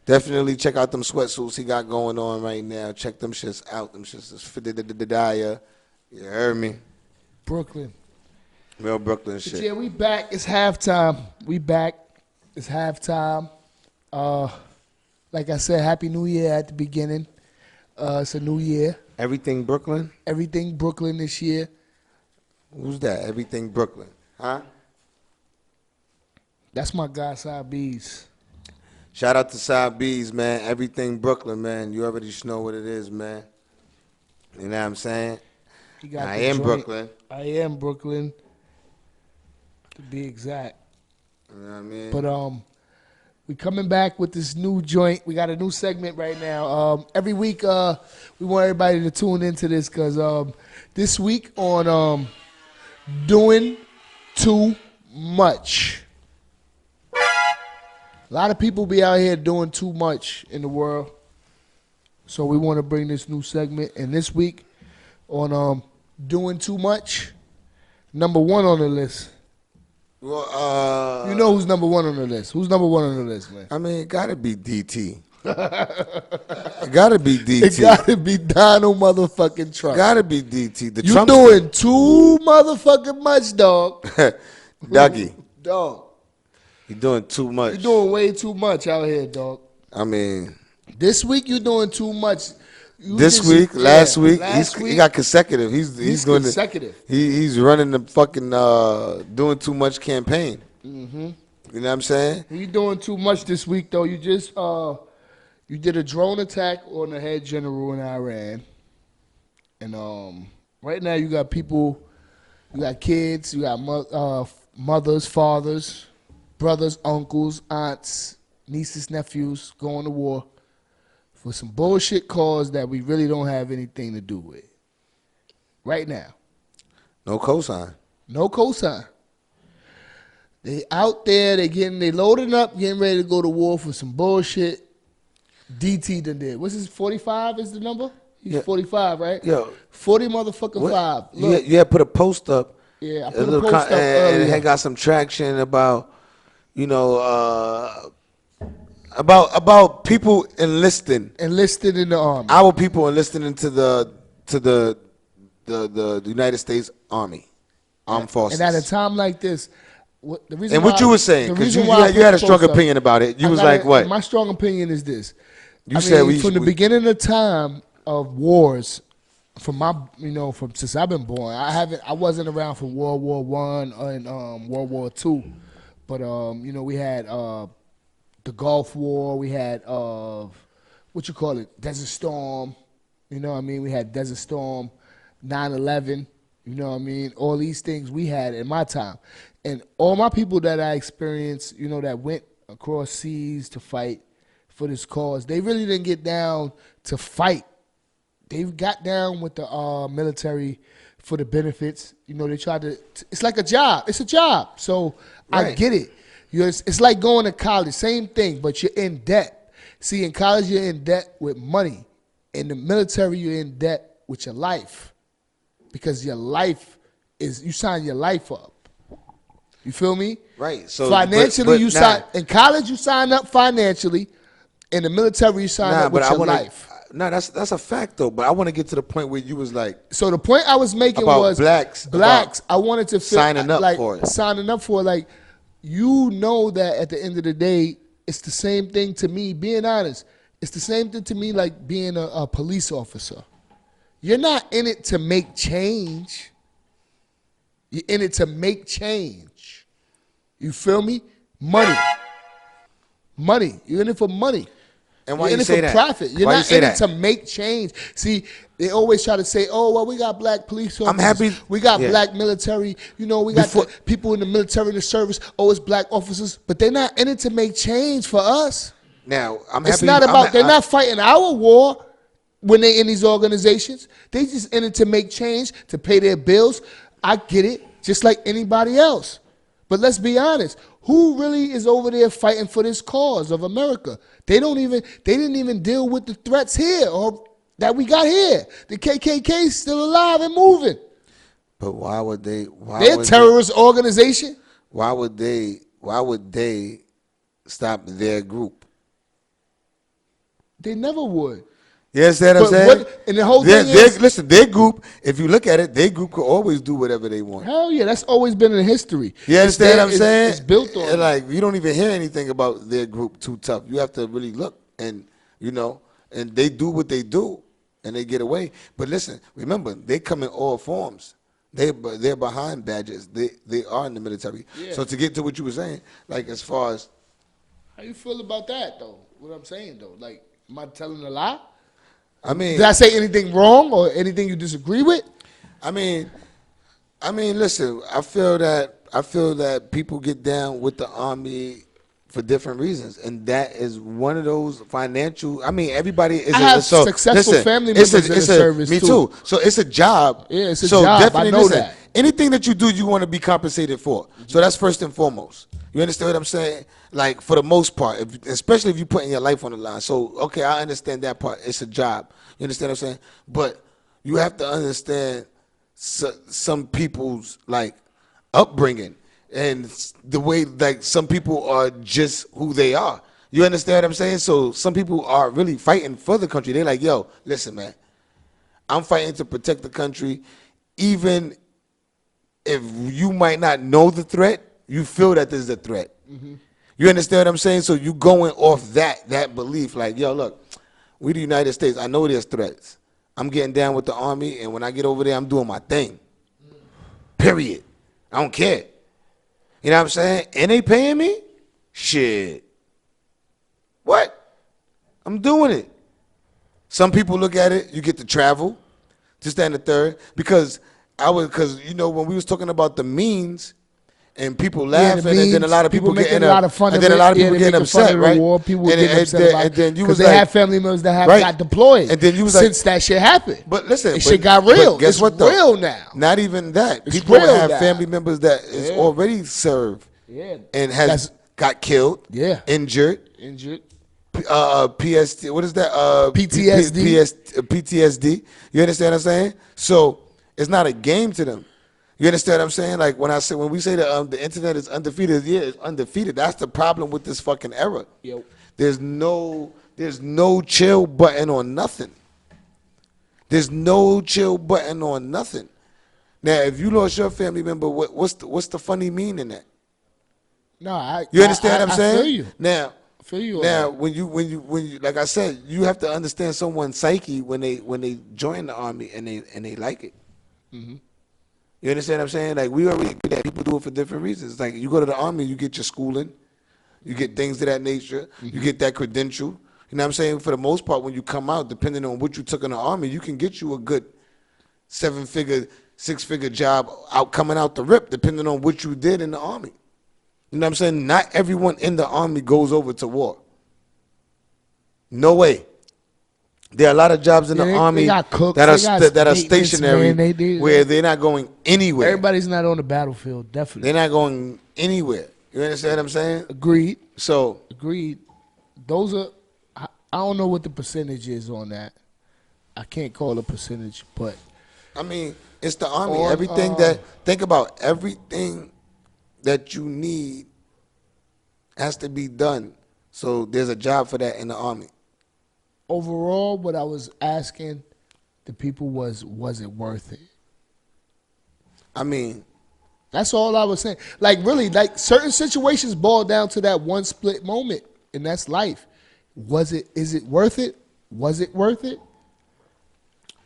Definitely check out them sweatsuits he got going on right now. Check them shits out. Them shits is fidda. You heard me? Brooklyn. Real Brooklyn shit. But yeah, we back. It's halftime. We back. It's halftime. Like I said, Happy New Year at the beginning. It's a new year. Everything Brooklyn? Everything Brooklyn this year. Who's that? Everything Brooklyn. Huh? That's my guy, Side B's. Shout out to Side B's, man. Everything Brooklyn, man. You already know what it is, man. You know what I'm saying? He got I the am joint. Brooklyn. I am Brooklyn, to be exact. You know what I mean? But we coming back with this new joint. We got a new segment right now. Every week, we want everybody to tune into this because this week on Doing Too Much. A lot of people be out here doing too much in the world. So we want to bring this new segment. And this week on Doing Too Much, number one on the list. Well, You know who's number one on the list. Who's number one on the list, man? I mean, it gotta be DT. It gotta be DT. It gotta be Donald motherfucking Trump. Gotta be DT. The You Trumpster. doing too motherfucking much, dog. Dougie, Dog. you doing too much. You doing way too much out here, dog. I mean, This week you doing too much. this week, last week, last he got consecutive. He's doing consecutive. He's running the fucking doing too much campaign. Mm-hmm. You know what I'm saying? You doing too much this week, though. You just you did a drone attack on the head general in Iran, and right now you got people, you got kids, you got mothers, fathers, brothers, uncles, aunts, nieces, nephews going to war for some bullshit cause that we really don't have anything to do with. Right now. No cosign. No cosign. They out there, they loading up, getting ready to go to war for some bullshit. DT done did. What's his 45 is the number? He's 45, right? Yo. 40 motherfucking 5. Look, You had put a post up. yeah, I put a post up earlier. and it had got some traction about, you know, about people enlisting. Enlisted in the army. Our people enlisting into the United States Army, Armed Forces. And at a time like this, the reason And what why- you were saying, the because reason you why I had put a the strong post up, opinion about it. You I was gotta- like, what? My strong opinion is this. You said from the beginning of time of wars, from since I've been born, I wasn't around for World War One and World War Two, but we had the Gulf War, we had Desert Storm, you know what I mean? We had Desert Storm, 9/11, you know what I mean? All these things we had in my time, and all my people that I experienced, that went across seas to fight for this cause, they really didn't get down to fight. They got down with the military for the benefits. They tried to. It's like a job. It's a job. So I Right. get it. It's like going to college. Same thing, but you're in debt. See, in college you're in debt with money. In the military you're in debt with your life, because your life is you sign your life up. You feel me? Right. So financially, but sign in college. You sign up financially. In the military, you sign up with your life. No, that's a fact though. But I want to get to the point where you was like, So the point I was making About was blacks, I wanted to feel signing up like for it. signing up for it. Like, that at the end of the day, it's the same thing to me. Being honest, it's the same thing to me like being a police officer. You're not in it to make change. You're in it to make change. You feel me? Money. You're in it for money. and why You're you in say it for that? profit. You're Why you not say in that? it to make change. See, they always try to say, "Oh, well, we got black police officers. I'm happy- We got yeah. black military. We got Before- the people in the military in the service. Oh, it's black officers." But they're not in it to make change for us. Now I'm It's happy. not about. They're not fighting our war when they in these organizations. They just in it to make change, to pay their bills. I get it, just like anybody else. But let's be honest. Who really is over there fighting for this cause of America? They didn't even deal with the threats here or that we got here. The KKK is still alive and moving. But why would they? They're a terrorist organization. Why would they stop their group? They never would. You understand what I'm But saying? and the whole thing is, listen, their group, if you look at it, their group could always do whatever they want. hell yeah, that's always been in history. You understand what I'm saying? It's built on And like, you don't even hear anything about their group too tough. You have to really look, and and they do what they do, and they get away. But listen, remember, they come in all forms. They're behind badges. They are in the military. Yeah. So to get to what you were saying, like as far as How you feel about that though? What I'm saying though, like, am I telling a lie? I mean, Did I say anything wrong or anything you disagree with? I mean, listen. I feel that people get down with the army for different reasons, and that is one of those financial. I mean, everybody is. I have successful family members in the service me too. So it's a job. Yeah, it's a so job. Definitely, I know listen, that. anything that you do, you want to be compensated for. So that's first and foremost. You understand what I'm saying? Like, for the most part, especially if you're putting your life on the line. So, okay, I understand that part. It's a job. You understand what I'm saying? But you have to understand some people's, like, upbringing and the way, like, some people are just who they are. You understand what I'm saying? So some people are really fighting for the country. They're like, yo, listen, man, I'm fighting to protect the country. Even if you might not know the threat, you feel that there's a threat. You understand what I'm saying? So you going off that belief, like, yo, look, we the United States, I know there's threats. I'm getting down with the army, and when I get over there, I'm doing my thing. Period. I don't care. You know what I'm saying? And they paying me? Shit. What? I'm doing it. Some people look at it, you get to travel, this, that, and the third. Because you know, when we was talking about the means and people laughing, and then a lot of people making getting a lot of fun and of then it. a lot of people they getting making fun upset, of the right? war. People and, getting upset about and then you because was they like, have family members that have right. got deployed. And then you was like, since that shit happened. But listen, that shit got real. Guess It's what though? real now. Not even that. It's People real have now. family members that is already served and has got killed, injured. PST, what is that? PTSD. You understand what I'm saying? So it's not a game to them. You understand what I'm saying? Like when we say that the internet is undefeated, yeah, it's undefeated. That's the problem with this fucking era. Yep. There's no chill button on nothing. There's no chill button on nothing. Now, if you lost your family member, what's the funny mean in that? No, you understand what I'm saying? I feel you. Now, Now, when you like I said, you have to understand someone's psyche when they join the army and they like it. You understand what I'm saying? Like, we already agree that people do it for different reasons. Like, you go to the army, you get your schooling, you get things of that nature, you get that credential. You know what I'm saying? For the most part, when you come out, depending on what you took in the army, you can get you a good 7-figure, 6-figure job coming out the rip, depending on what you did in the army. You know what I'm saying? Not everyone in the army goes over to war. No way. There are a lot of jobs in the army got cooks, that are stationary, man, where they're not going anywhere. Everybody's not on the battlefield, definitely. They're not going anywhere. You understand what I'm saying? Agreed. So agreed. Those are. I don't know what the percentage is on that. I can't call a percentage, but I mean, it's the army. Think about everything that you need has to be done. So there's a job for that in the army. Overall, what I was asking the people was it worth it? I mean, that's all I was saying. Like, really, like, certain situations boil down to that one split moment, and that's life. Is it worth it? Was it worth it?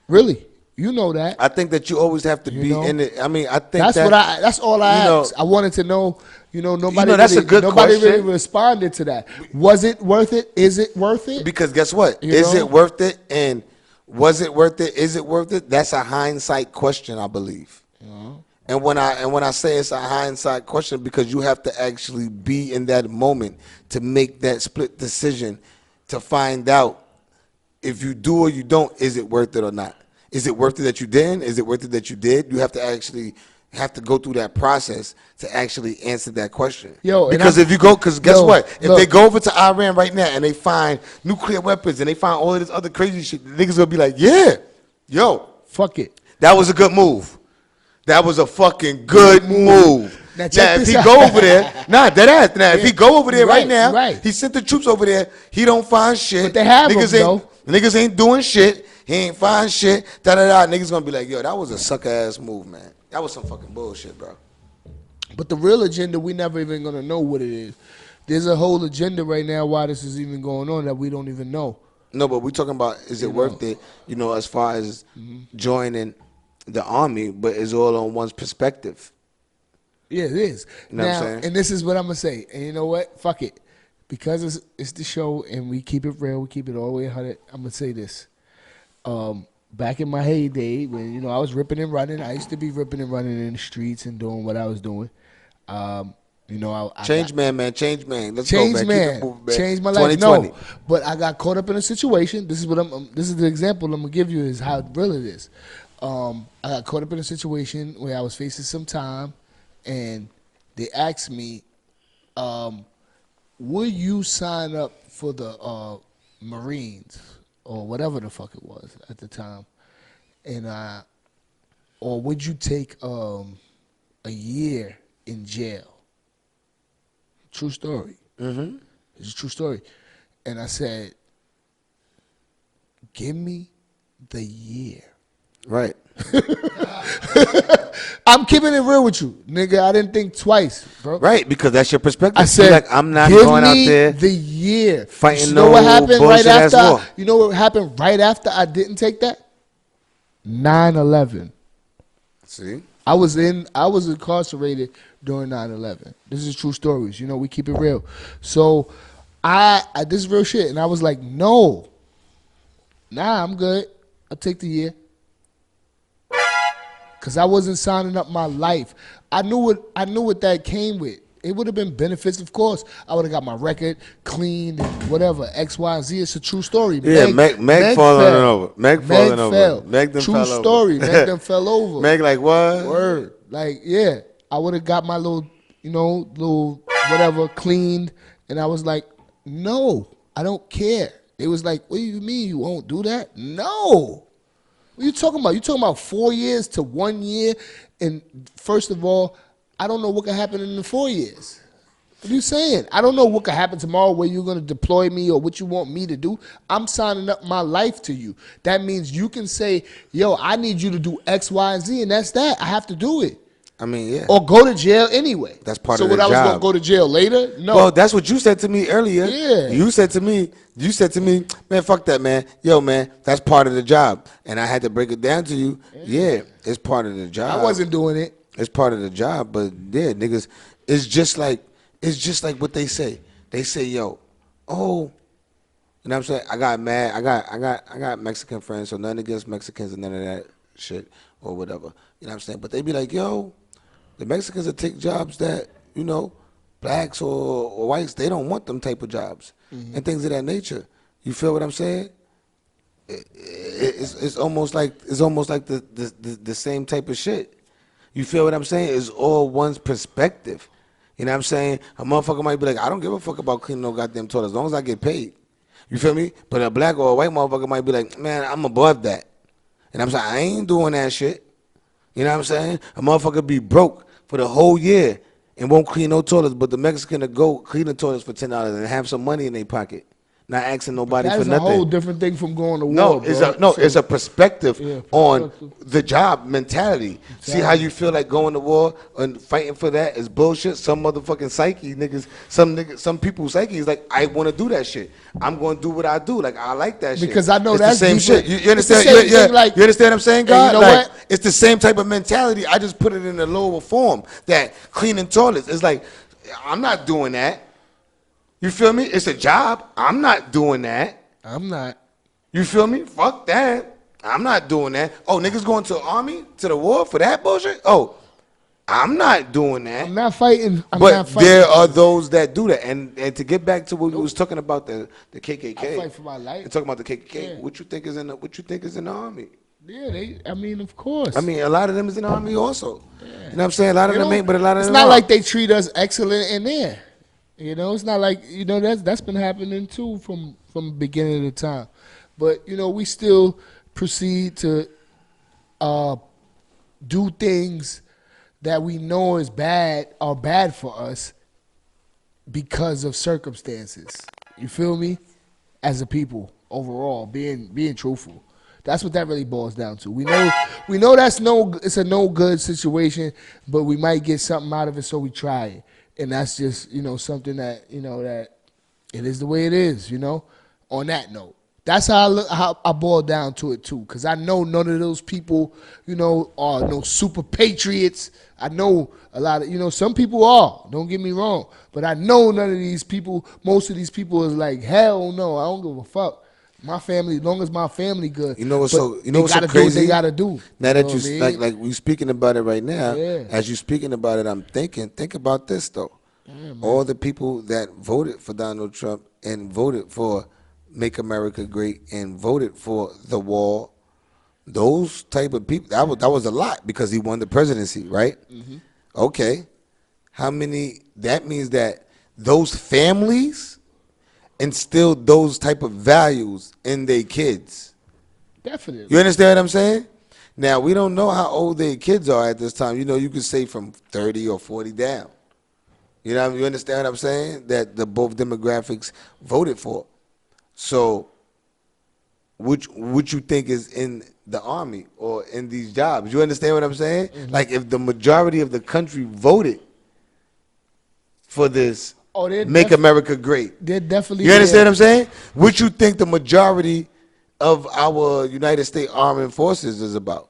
Really? You know that. I think that you always have to be in it. I mean, I think that's all I asked. I wanted to know, nobody that's a good question. really responded to that. Was it worth it? Is it worth it? Because guess what? Is it worth it? And was it worth it? Is it worth it? That's a hindsight question, I believe. And when I say it's a hindsight question, because you have to actually be in that moment to make that split decision to find out if you do or you don't, is it worth it or not? Is it worth it that you didn't? Is it worth it that you did? You have to go through that process to actually answer that question. Because guess what? If they go over to Iran right now and they find nuclear weapons and they find all of this other crazy shit, the niggas will be like, yeah, fuck it. That was a good move. That was a fucking good move. Now, if he go over there, if he go over there right now, right. He sent the troops over there, he don't find shit. But they have niggas ain't doing shit. He ain't find shit. Niggas gonna be like, yo, that was a sucker ass move, man. That was some fucking bullshit, bro. But the real agenda, we never even gonna know what it is. There's a whole agenda right now why this is even going on that we don't even know. No, but we're talking about, is it worth it, as far as joining the army, but it's all on one's perspective. Yeah, it is. You know what I'm saying? And this is what I'm gonna say. And you know what? Fuck it. because it's the show and we keep it real, we keep it all the way 100. I'm gonna say this. Back in my heyday, when I was ripping and running, I used to be ripping and running in the streets and doing what I was doing. Change man. Let's go, man. Change Keep man. it moving, man. Change my life. 2020. No, but I got caught up in a situation. This is what this is the example I'm gonna give you is how real it is. I got caught up in a situation where I was facing some time, and they asked me, "Would you sign up for the Marines or whatever the fuck it was at the time, and or would you take a year in jail?" True story. Mm-hmm. It's a true story. And I said, give me the year. Right. I'm keeping it real with you, nigga. I didn't think twice, bro. Right, because that's your perspective. I said, You're like, I'm not give going out me there the year. fighting You know what happened bullshit right after? ass war. You know what happened right after I didn't take that? 9/11. See? I was incarcerated during 9/11. This is true stories. We keep it real. So I this is real shit. And I was like, no. Nah, I'm good. I'll take the year. Cause I wasn't signing up my life. I knew what that came with. It would have been benefits, of course. I would have got my record cleaned and whatever. X, Y, and Z. It's a true story. Yeah, Meg falling over. Meg falling fell. over. Meg them true fell over. story. Meg them fell over. Meg like what? Word. Like, yeah. I would have got my little whatever cleaned. And I was like, no, I don't care. It was like, what do you mean you won't do that? No. What are you talking about? You talking about 4 years to 1 year? And first of all, I don't know what could happen in the 4 years. What are you saying? I don't know what could happen tomorrow, where you're going to deploy me or what you want me to do. I'm signing up my life to you. That means you can say, yo, I need you to do X, Y, and Z, and that's that. I have to do it. I mean, yeah. Or go to jail anyway. That's part of the job. So what, I was going to go to jail later? No. Well, that's what you said to me earlier. Yeah. You said to me, man, fuck that, man. Yo, man, that's part of the job. And I had to break it down to you. Yeah, it's part of the job. I wasn't doing it. It's part of the job, but yeah, niggas, it's just like what they say. They say, yo, oh, you know what I'm saying? I got mad. I got Mexican friends, so nothing against Mexicans and none of that shit or whatever. You know what I'm saying? But they be like, yo, the Mexicans will take jobs that, blacks or whites, they don't want them type of jobs and things of that nature. You feel what I'm saying? It's almost like the same type of shit. You feel what I'm saying? It's all one's perspective. You know what I'm saying? A motherfucker might be like, I don't give a fuck about cleaning no goddamn toilet as long as I get paid. You feel me? But a black or a white motherfucker might be like, man, I'm above that. And I'm saying, I ain't doing that shit. You know what I'm saying? A motherfucker be broke for the whole year and won't clean no toilets, but the Mexican to go clean the toilets for $10 and have some money in their pocket. Not asking nobody for nothing. That's a whole different thing from going to war, it's a perspective on the job mentality. Exactly. See how you feel like going to war and fighting for that is bullshit. Some motherfucking psyche niggas, some people's psyche is like, I want to do that shit. I'm going to do what I do. Like, I like that shit. Because I know it's that's the same shit. You understand? You understand what I'm saying, God? You know what? It's the same type of mentality. I just put it in a lower form. That cleaning toilets is like, I'm not doing that. You feel me? It's a job. I'm not doing that. I'm not. You feel me? Fuck that. I'm not doing that. Oh, niggas going to the army, to the war for that bullshit? Oh, I'm not doing that. I'm not fighting. But there are those that do that. And to get back to what we was talking about the KKK. I fight for my life. And talking about the KKK. Yeah. What you think is in the army? Yeah, of course. I mean, a lot of them is in the army also. Yeah. You know what I'm saying? A lot of them ain't, but a lot of them It's not are. like they treat us excellent in there. It's not like, that's been happening too from the beginning of the time. But, we still proceed to do things that we know are bad for us because of circumstances. You feel me? As a people overall, being truthful. That's what that really boils down to. We know it's a no good situation, but we might get something out of it, so we try it. And that's just, something that, that it is the way it is, on that note. That's how I look, how I boil down to it too, because I know none of those people, are no super patriots. I know a lot of, some people are. Don't get me wrong, but I know none of these people. Most of these people is like, hell no, I don't give a fuck. My family, as long as my family good. You know what's But so you know they what's so gotta do what crazy? they gotta do. Now You know that what I you mean? like we speaking about it right now, Yeah. as you speaking about it, I'm thinking, think about this though. All the people that voted for Donald Trump and voted for Make America Great and voted for the wall, those type of people, that was a lot because he won the presidency, right? Okay. How many, that means that those families instilled those type of values in their kids. Definitely. You understand what I'm saying? Now, we don't know how old their kids are at this time. You could say from 30 or 40 down. You understand what I'm saying? That the both demographics voted for. So, which you think is in the army or in these jobs? You understand what I'm saying? Like if the majority of the country voted for this Make America Great. They're definitely. You understand what I'm saying? What you think the majority of our United States Armed Forces is about?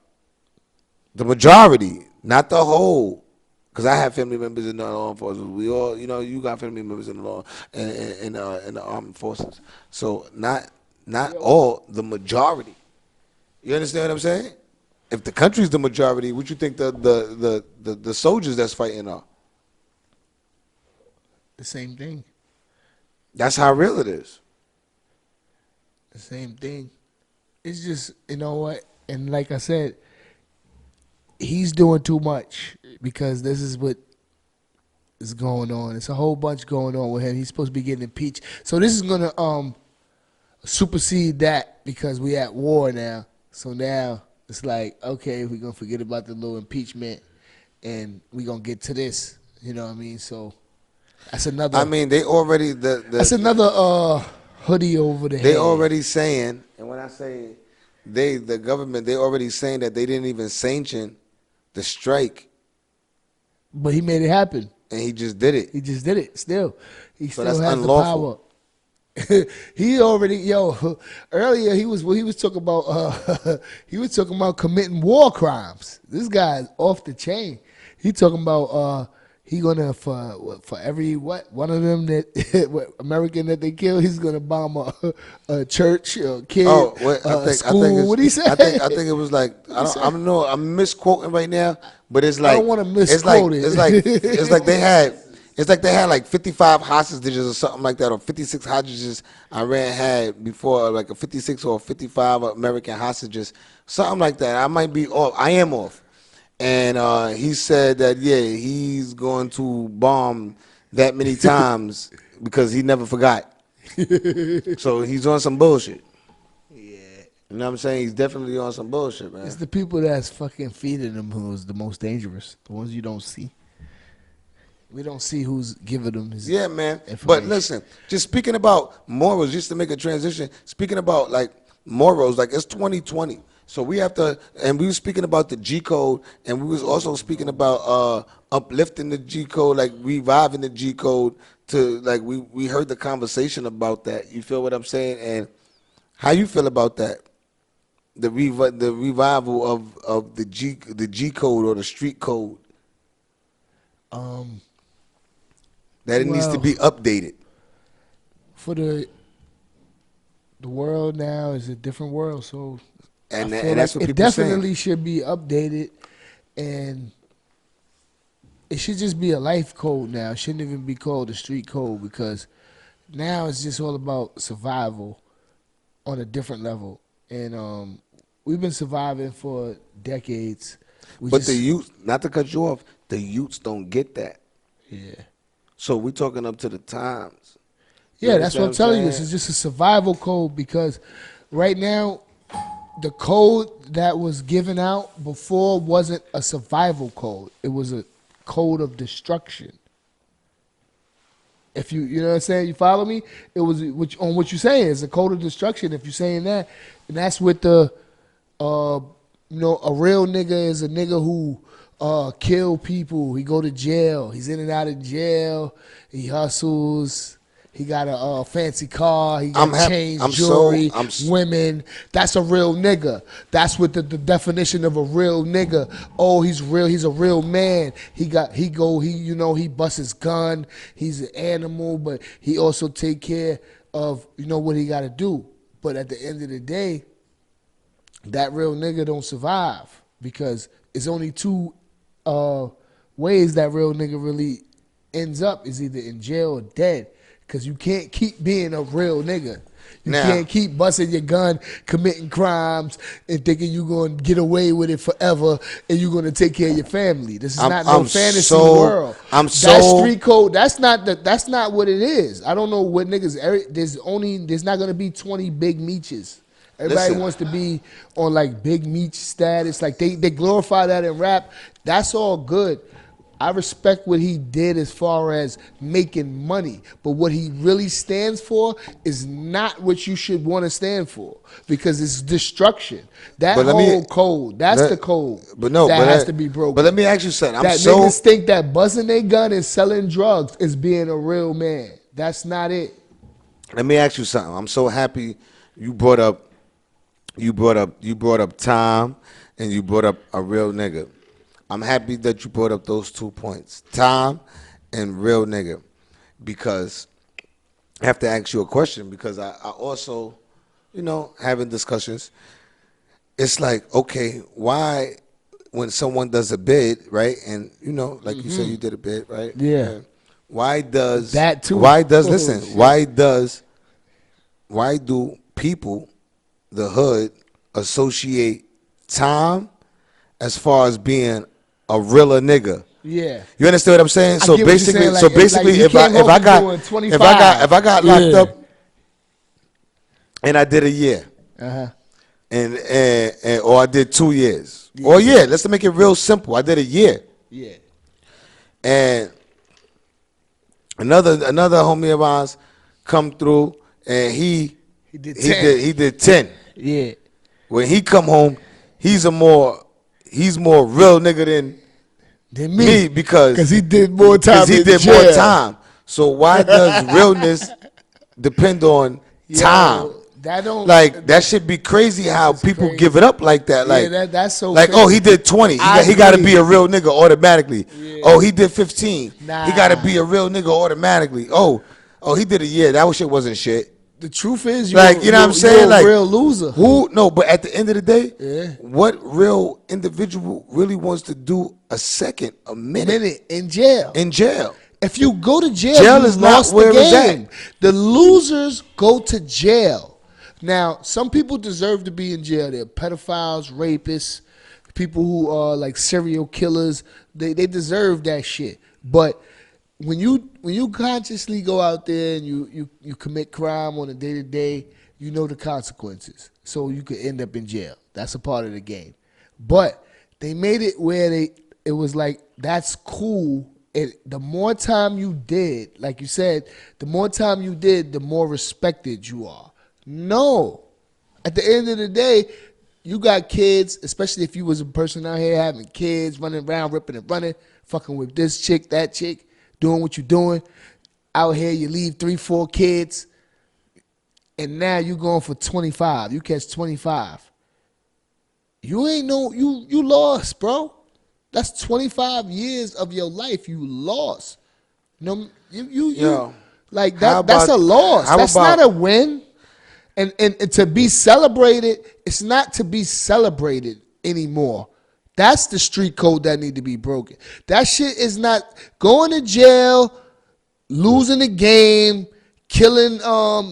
The majority, not the whole. Because I have family members in the armed forces. We all, you got family members in the law in the armed forces. So not all, the majority. You understand what I'm saying? If the country's the majority, what you think the soldiers that's fighting are? The same thing. That's how real it is. The same thing. It's just, you know what? And like I said, he's doing too much because this is what is going on. It's a whole bunch going on with him. He's supposed to be getting impeached. So this is going to supersede that because we at war now. So now it's like, okay, we're going to forget about the little impeachment and we're going to get to this. You know what I mean? So that's another. I mean, they already that's another hoodie over the head. They already saying, and when I say the government, they already saying that they didn't even sanction the strike. But he made it happen. And he just did it. He just did it. Still, he So still that's has unlawful. the power. He already earlier he was talking about he was talking about committing war crimes. This guy's off the chain. He talking about he gonna for every one of them that American that they kill, he's gonna bomb a church, a kid, school. What he say? I think it was like I don't know. I'm misquoting right now, but it's like I don't want to misquote it. It's like they had like 55 hostages or something like that, or 56 hostages Iran had before, like a 56 or 55 American hostages, something like that. I might be off. I am off. And he said that, he's going to bomb that many times because he never forgot. So he's on some bullshit. Yeah. You know what I'm saying? He's definitely on some bullshit, man. It's the people that's fucking feeding them who's the most dangerous. The ones you don't see. We don't see who's giving them his man. But listen, just speaking about morals, just to make a transition, speaking about like morals, like it's 2020. So we have to, and we were speaking about the G code, and we was also speaking about uplifting the G code, like reviving the G code to, like, we heard the conversation about that. You feel what I'm saying? And how you feel about that? The revival of the G code or the street code. That it needs to be updated. For the world now is a different world, so and that's what people it definitely saying. should be updated, and it should just be a life code now. It shouldn't even be called a street code because now it's just all about survival on a different level, and we've been surviving for decades. But the youth, not to cut you off, the youths don't get that. Yeah. So we're talking up to the times. Yeah, that's what I'm telling you. This is just a survival code because right now, the code that was given out before wasn't a survival code. It was a code of destruction. If you know what I'm saying, you follow me? It was on what you're saying. It's a code of destruction. If you're saying that, and that's with the, a real nigga is a nigga who kill people. He go to jail. He's in and out of jail. He hustles. He got a fancy car. He I'm got happy. chains, I'm jewelry, so- I'm s- women. That's a real nigga. That's what the definition of a real nigga. Oh, he's real. He's a real man. He busts his gun. He's an animal, but he also take care of what he got to do. But at the end of the day, that real nigga don't survive because it's only two ways that real nigga really ends up is either in jail or dead. Because you can't keep being a real nigga. You can't keep busting your gun, committing crimes, and thinking you're going to get away with it forever and you're going to take care of your family. This is not no fantasy world. That street code, that's not what it is. I don't know what niggas, there's not going to be 20 big meaches. Everybody wants to be on like big meat status. Like they glorify that in rap. That's all good. I respect what he did as far as making money, but what he really stands for is not what you should want to stand for because it's destruction. That whole code, that's the code that has to be broken. But let me ask you something. Niggas think that buzzing their gun and selling drugs is being a real man. That's not it. Let me ask you something. I'm so happy you brought up time and you brought up a real nigga. I'm happy that you brought up those 2 points, time and real nigga, because I have to ask you a question because I also, having discussions, it's like, okay, why when someone does a bid, right, and, like you said, you did a bid, right? Yeah. Why does that too? Why do people, the hood, associate time as far as being a realer nigga? Yeah. You understand what I'm saying? So basically, if I got locked up and I did a year, and or I did 2 years, or let's make it real simple. I did a year, and another homie of ours come through and he did 10. Yeah. When he come home, he's more real nigga than me because he did more time. More time. So why does realness depend on time? That should be crazy how people give it up like that. Like that's so like crazy. Oh, he did 20. He got to be a real nigga automatically. Yeah. Oh, he did 15. Nah. He got to be a real nigga automatically. Oh, he did a year. That shit wasn't shit. The truth is, what I'm saying? You're a real loser. But at the end of the day, what real individual really wants to do a minute in jail? In jail. If you go to jail is not where it's at. The losers go to jail. Now, some people deserve to be in jail. They're pedophiles, rapists, people who are like serial killers. They deserve that shit. But when you consciously go out there and you commit crime on a day-to-day, you know the consequences. So you could end up in jail. That's a part of the game. But they made it where it was like, that's cool. The more time you did, like you said, the more time you did, the more respected you are. No. At the end of the day, you got kids, especially if you was a person out here having kids, running around, ripping and running, fucking with this chick, that chick, doing what you're doing. Out here, you leave 3-4 kids, and now you going for 25. You catch 25. You ain't you lost, bro. That's 25 years of your life you lost. Like that. That's a loss. That's not a win. And to be celebrated, it's not to be celebrated anymore. That's the street code that need to be broken. That shit is not going to jail, losing the game, killing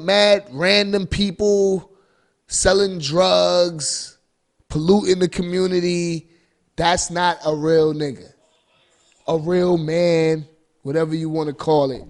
mad random people, selling drugs, polluting the community. That's not a real nigga. A real man, whatever you want to call it.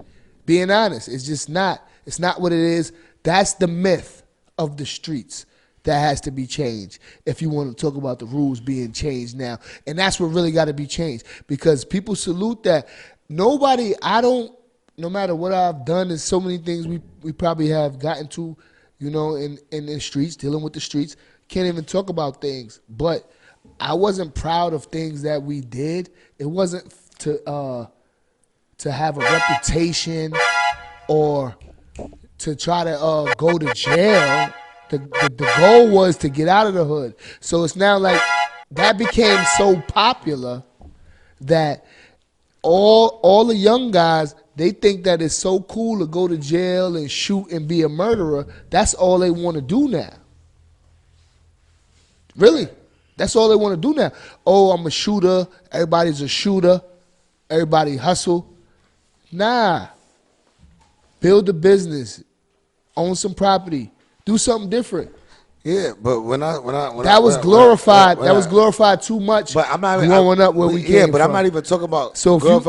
Being honest, it's just not. It's not what it is. That's the myth of the streets that has to be changed if you want to talk about the rules being changed now. And that's what really got to be changed because people salute that. No matter what I've done, there's so many things we probably have gotten to, in the streets, dealing with the streets. Can't even talk about things. But I wasn't proud of things that we did. It wasn't to have a reputation or to try to go to jail. The goal was to get out of the hood. So it's now like that became so popular that all the young guys, they think that it's so cool to go to jail and shoot and be a murderer. That's all they want to do now. Really. That's all they want to do now. Oh, I'm a shooter. Everybody's a shooter. Everybody hustle. Nah. Build a business. Own some property. Do something different. Yeah, but when I that was glorified. That was glorified too much. But I'm not growing up where we came from. But I'm not even talking about. So if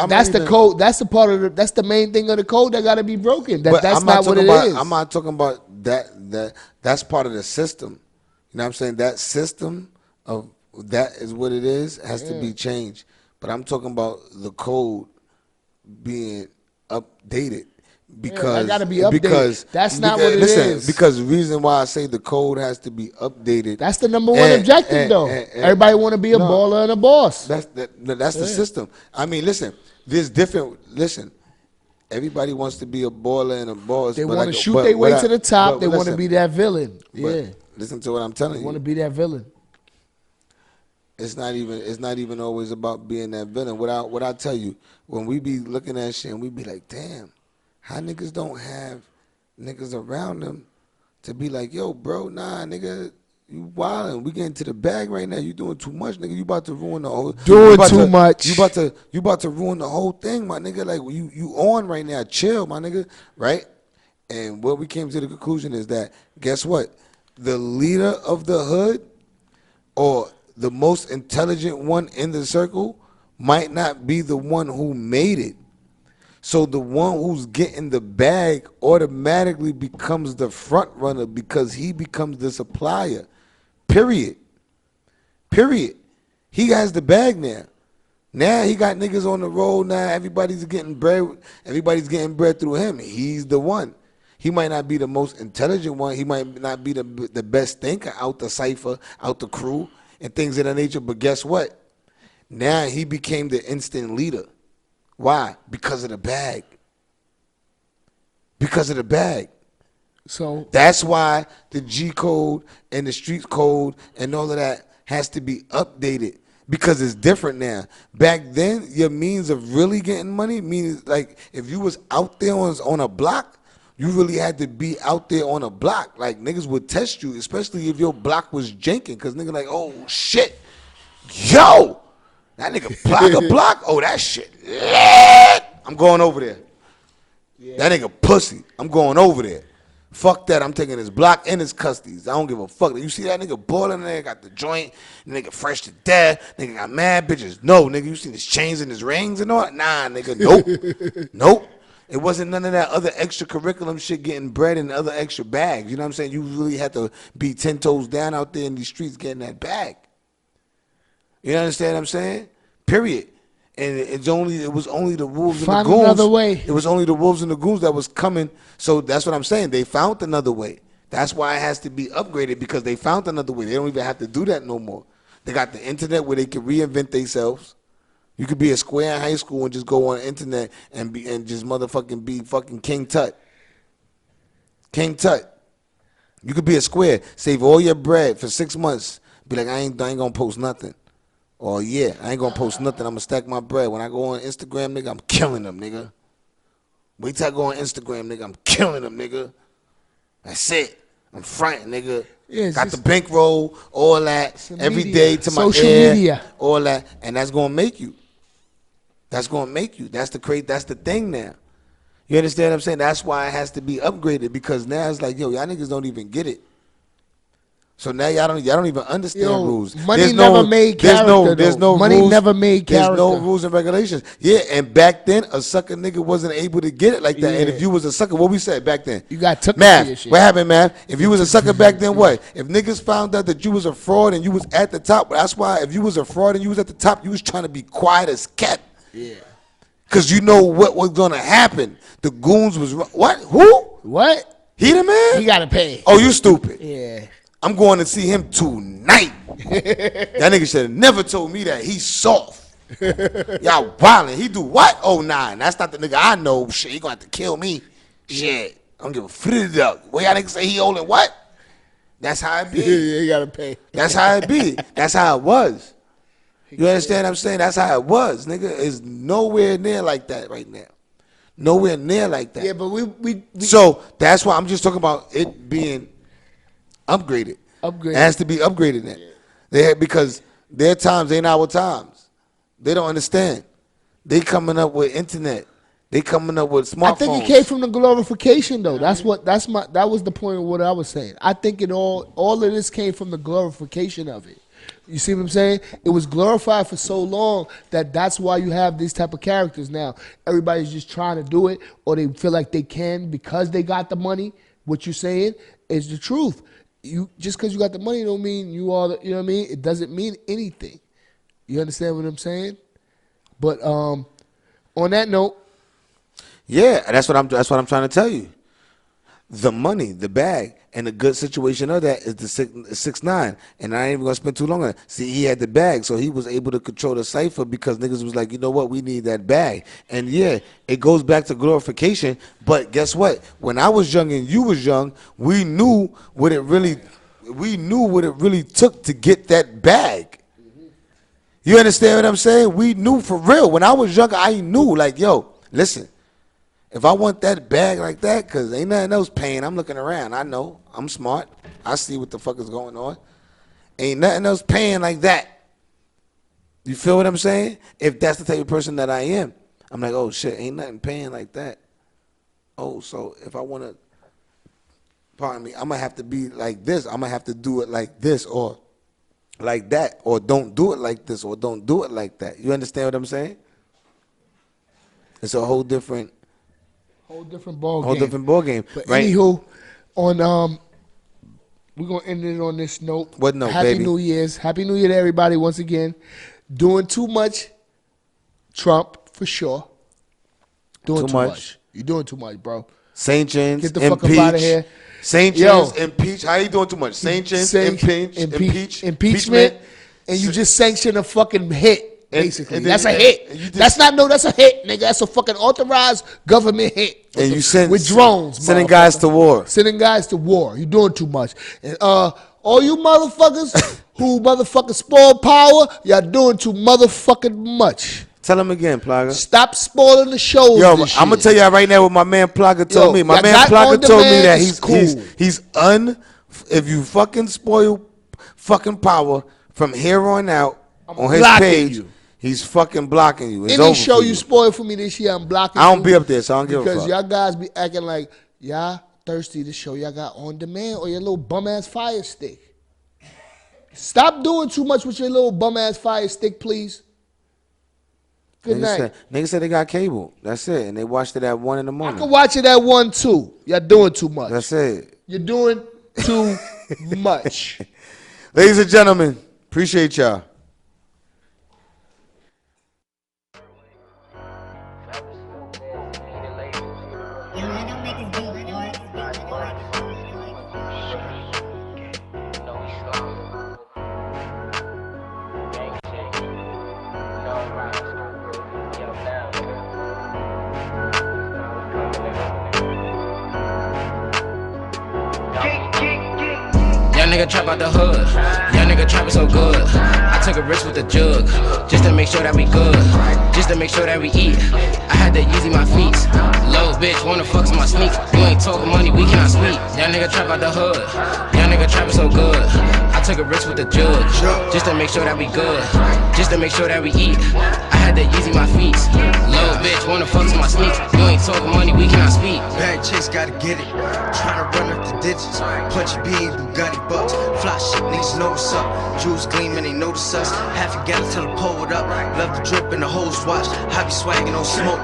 that's the code. That's the part of that's the main thing of the code that got to be broken. That's not what it is. I'm not talking about that. That's part of the system. You know what I'm saying? That system of that is what it is has to be changed. But I'm talking about the code being updated. Because got to be updated. That's not what it is. Because the reason why I say the code has to be updated. That's the number one objective, though. Everybody want to be a baller and a boss. That's the system. I mean, listen, there's different. Listen, everybody wants to be a baller and a boss. They want to shoot their way to the top. They want to be that villain. Yeah. Listen to what I'm telling you. They want to be that villain. It's not even always about being that villain. What I tell you, when we be looking at shit and we be like, damn. How niggas don't have niggas around them to be like, yo, bro, nah, nigga, you wildin'. We getting to the bag right now. You doing too much, nigga. You about to ruin the whole. Doing too much. You about to ruin the whole thing, my nigga. Like you on right now. Chill, my nigga. Right? And what we came to the conclusion is that guess what? The leader of the hood or the most intelligent one in the circle might not be the one who made it. So the one who's getting the bag automatically becomes the front runner because he becomes the supplier. Period. He has the bag now. Now he got niggas on the road. Now everybody's getting bread. Everybody's getting bread through him. He's the one. He might not be the most intelligent one. He might not be the best thinker out the cipher, out the crew, and things of that nature. But guess what? Now he became the instant leader. Why? Because of the bag. Because of the bag. So that's why the G code and the street code and all of that has to be updated because it's different now. Back then, your means of really getting money means like if you was out there on a block, you really had to be out there on a block. Like niggas would test you, especially if your block was janking, because nigga like, oh shit, yo. That nigga Plaga block? Oh, that shit. I'm going over there. Yeah. That nigga pussy. I'm going over there. Fuck that. I'm taking his block and his custodies. I don't give a fuck. You see that nigga balling there? Got the joint. Nigga fresh to death. Nigga got mad bitches. No, nigga. You seen his chains and his rings and all that? Nah, nigga. Nope. Nope. It wasn't none of that other extra curriculum shit getting bread and other extra bags. You know what I'm saying? You really had to be 10 toes down out there in these streets getting that bag. You understand what I'm saying? Period. And it was only the wolves and the goons. Find another way. It was only the wolves and the goons that was coming. So that's what I'm saying. They found another way. That's why it has to be upgraded because they found another way. They don't even have to do that no more. They got the internet where they can reinvent themselves. You could be a square in high school and just go on the internet and just motherfucking be fucking King Tut. King Tut. You could be a square, save all your bread for 6 months. Be like, I ain't gonna post nothing. Or yeah, I ain't gonna post nothing. I'm gonna stack my bread. When I go on Instagram, nigga, I'm killing them, nigga. Wait till I go on Instagram, nigga, I'm killing them, nigga. That's it. I'm fronting, nigga. Yeah, got the bankroll, all that, every media. day to my Social ear, media. all that, and that's gonna make you. That's gonna make you. That's the thing now. You understand what I'm saying? That's why it has to be upgraded because now it's like, yo, y'all niggas don't even get it. So now y'all don't even understand rules. Money never made character. There's no money rules. never made character. There's no rules and regulations. Yeah, and back then a sucker nigga wasn't able to get it like that. Yeah. And if you was a sucker, what we said back then? You got took math. to your shit. What happened, man? If you was a sucker back then, what? If niggas found out that you was a fraud and you was at the top, that's why if you was a fraud and you was at the top, you was trying to be quiet as cat. Yeah. Cause you know what was gonna happen. The goons was what? Who? What? He the man? He gotta pay. Oh, you stupid. Yeah. I'm going to see him tonight. That nigga should have never told me that. He's soft. Y'all wildin'. He do what? Oh, nah. That's not the nigga I know. Shit, he gonna have to kill me. Shit. I don't give a fuck. What y'all niggas say he holding what? That's how it be. You gotta pay. That's how it be. That's how it was. You understand what I'm saying? That's how it was, nigga. It's nowhere near like that right now. Nowhere near like that. Yeah, but we So that's why I'm just talking about it being upgraded. Upgraded. It has to be upgraded then. Because their times ain't our times. They don't understand. They coming up with internet. They coming up with smartphones. I think it came from the glorification, though. That was the point of what I was saying. I think all of this came from the glorification of it. You see what I'm saying? It was glorified for so long that's why you have these type of characters now. Everybody's just trying to do it, or they feel like they can because they got the money. What you're saying is the truth. You just because you got the money don't mean you are. You know what I mean? It doesn't mean anything. You understand what I'm saying? But on that note. Yeah, that's what I'm trying to tell you. The money, the bag, and the good situation of that is the 6ix9ine, and I ain't even gonna spend too long on it. See, he had the bag, so he was able to control the cipher because niggas was like, you know what, we need that bag. And yeah, it goes back to glorification. But guess what? When I was young and you was young, we knew what it really took to get that bag. You understand what I'm saying? We knew for real. When I was younger, I knew like, yo, listen. If I want that bag like that, because ain't nothing else paying, I'm looking around. I know. I'm smart. I see what the fuck is going on. Ain't nothing else paying like that. You feel what I'm saying? If that's the type of person that I am, I'm like, oh, shit, ain't nothing paying like that. Oh, so if I want to, pardon me, I'm going to have to be like this. I'm going to have to do it like this or like that, or don't do it like this or don't do it like that. You understand what I'm saying? It's a whole different ball game. But right? Anywho, on we're gonna end it on this note. What note, Happy baby? New Year's. Happy New Year to everybody once again. Doing too much, Trump for sure. Doing too much. You're doing too much, bro. Sanctions, get the fuck up out of here. Sanctions, impeach. How you doing too much? Sanctions, impeachment, and you just sanction a fucking hit. Basically, and that's a hit. That's a hit, nigga. That's a fucking authorized government hit. And you send with drones, sending guys to war. Sending guys to war. You're doing too much. And all you motherfuckers who motherfucking spoil power, y'all doing too motherfucking much. Tell him again, Plaga. Stop spoiling the shows. Yo, I'm gonna tell y'all right now what my man Plaga told me. My man Plaga told me that if you fucking spoil fucking power from here on out on his page. He's fucking blocking you. It's any show you spoil for me this year, I'm blocking you. I don't be up there, so I don't give a fuck. Because y'all guys be acting like y'all thirsty to show y'all got on demand or your little bum ass fire stick. Stop doing too much with your little bum ass fire stick, please. Good night. Niggas said they got cable. That's it. And they watched it at 1 in the morning. I can watch it at 1 too. Y'all doing too much. That's it. You're doing too much. Ladies and gentlemen, appreciate y'all. Nigga trap out the hood, young nigga trapping so good. I took a risk with the jug, just to make sure that we good, just to make sure that we eat. I had to easy my feet. Low bitch wanna fuck to my sneaks. You ain't talking money, we cannot speak. Young nigga trap out the hood, young nigga trapping so good. I took a risk with the jug, just to make sure that we good, just to make sure that we eat. I had to easy my feet. Low bitch wanna fuck to my sneaks. You ain't talking money, we cannot speak. Bad chicks gotta get it, tryna run up the digits. Punchy beans, Bugatti bucks. Fly shit, niggas know what's up. Jewels gleaming, they notice us. Half a gallon till I pull it up. Love the drip and the hoes watch. I be swagging on smoke.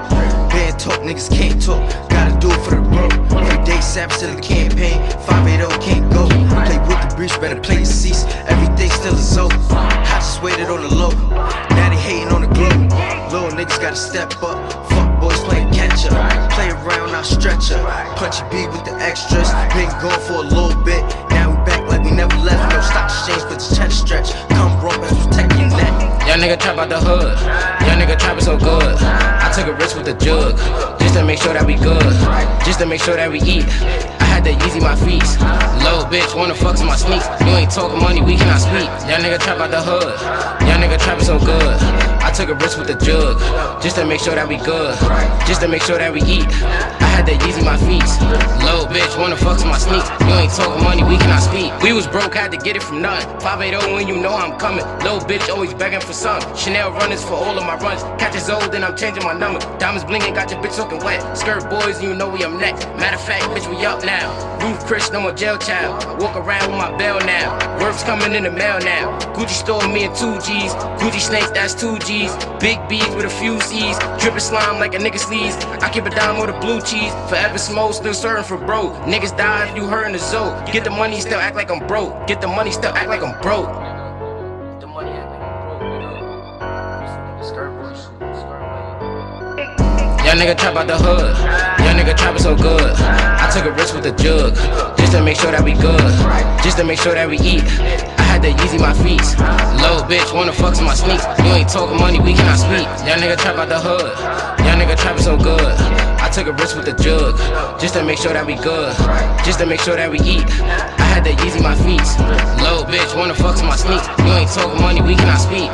Bad talk, niggas can't talk. Gotta do it for the broke. Everyday savage till the campaign. 580 can't go. Play with the breach, better play your seats. Everything still is over. I just waited on the low. Now they hating on the globe. Little niggas gotta step up. Fuck boys playing catch up. Play around, I stretch up. Punchy beat with the extras. Been gone for a little bit. Now we back like we never left. No stock exchange, but the chest stretch. Come broke, let's protect your neck. Young nigga trap out the hood, young nigga trapping so good. I took a risk with the jug, just to make sure that we good, just to make sure that we eat. I had to Yeezy my feet. Low bitch wanna fuck in my sneaks. You ain't talking money, we cannot speak. Young nigga trap out the hood, young nigga trapping so good. I took a risk with the jug, just to make sure that we good, just to make sure that we eat. I had to Yeezy my feet. Low bitch wanna fuck in my sneaks. You ain't talking money, we cannot speak. We was broke, had to get it from nothing. 580 when you know I'm coming. Low bitch always begging for some. Chanel runners for all of my runs. Catch is old, then I'm changing my number. Diamonds blinging, got your bitch soaking wet. Skirt boys, you know we up next. Matter of fact, bitch, we up now. Roof Chris, no more jail child. Walk around with my bell now. Work's coming in the mail now. Gucci store, me and 2 G's. Gucci snakes, that's 2 G's. Big B's with a few C's. Dripping slime like a nigga sleeves. I keep it down with a blue cheese. Forever smoke, still serving for bro. Niggas die if you hurt in the zoo. Get the money, still act like I'm broke. Get the money, still act like I'm broke. Get the money, act like I'm broke, you know. Skirt boys. Young nigga trap out the hood, young nigga trapping so good. I took a risk with the jug, just to make sure that we good, just to make sure that we eat. I had to Yeezy my feet. Low bitch wanna fuck in my sneaks. You ain't talking money, we cannot speak. Young nigga trap out the hood, young nigga trapping so good. I took a risk with the jug, just to make sure that we good, just to make sure that we eat. I had to Yeezy my feet. Low bitch wanna fuck in my sneaks. You ain't talking money, we cannot speak.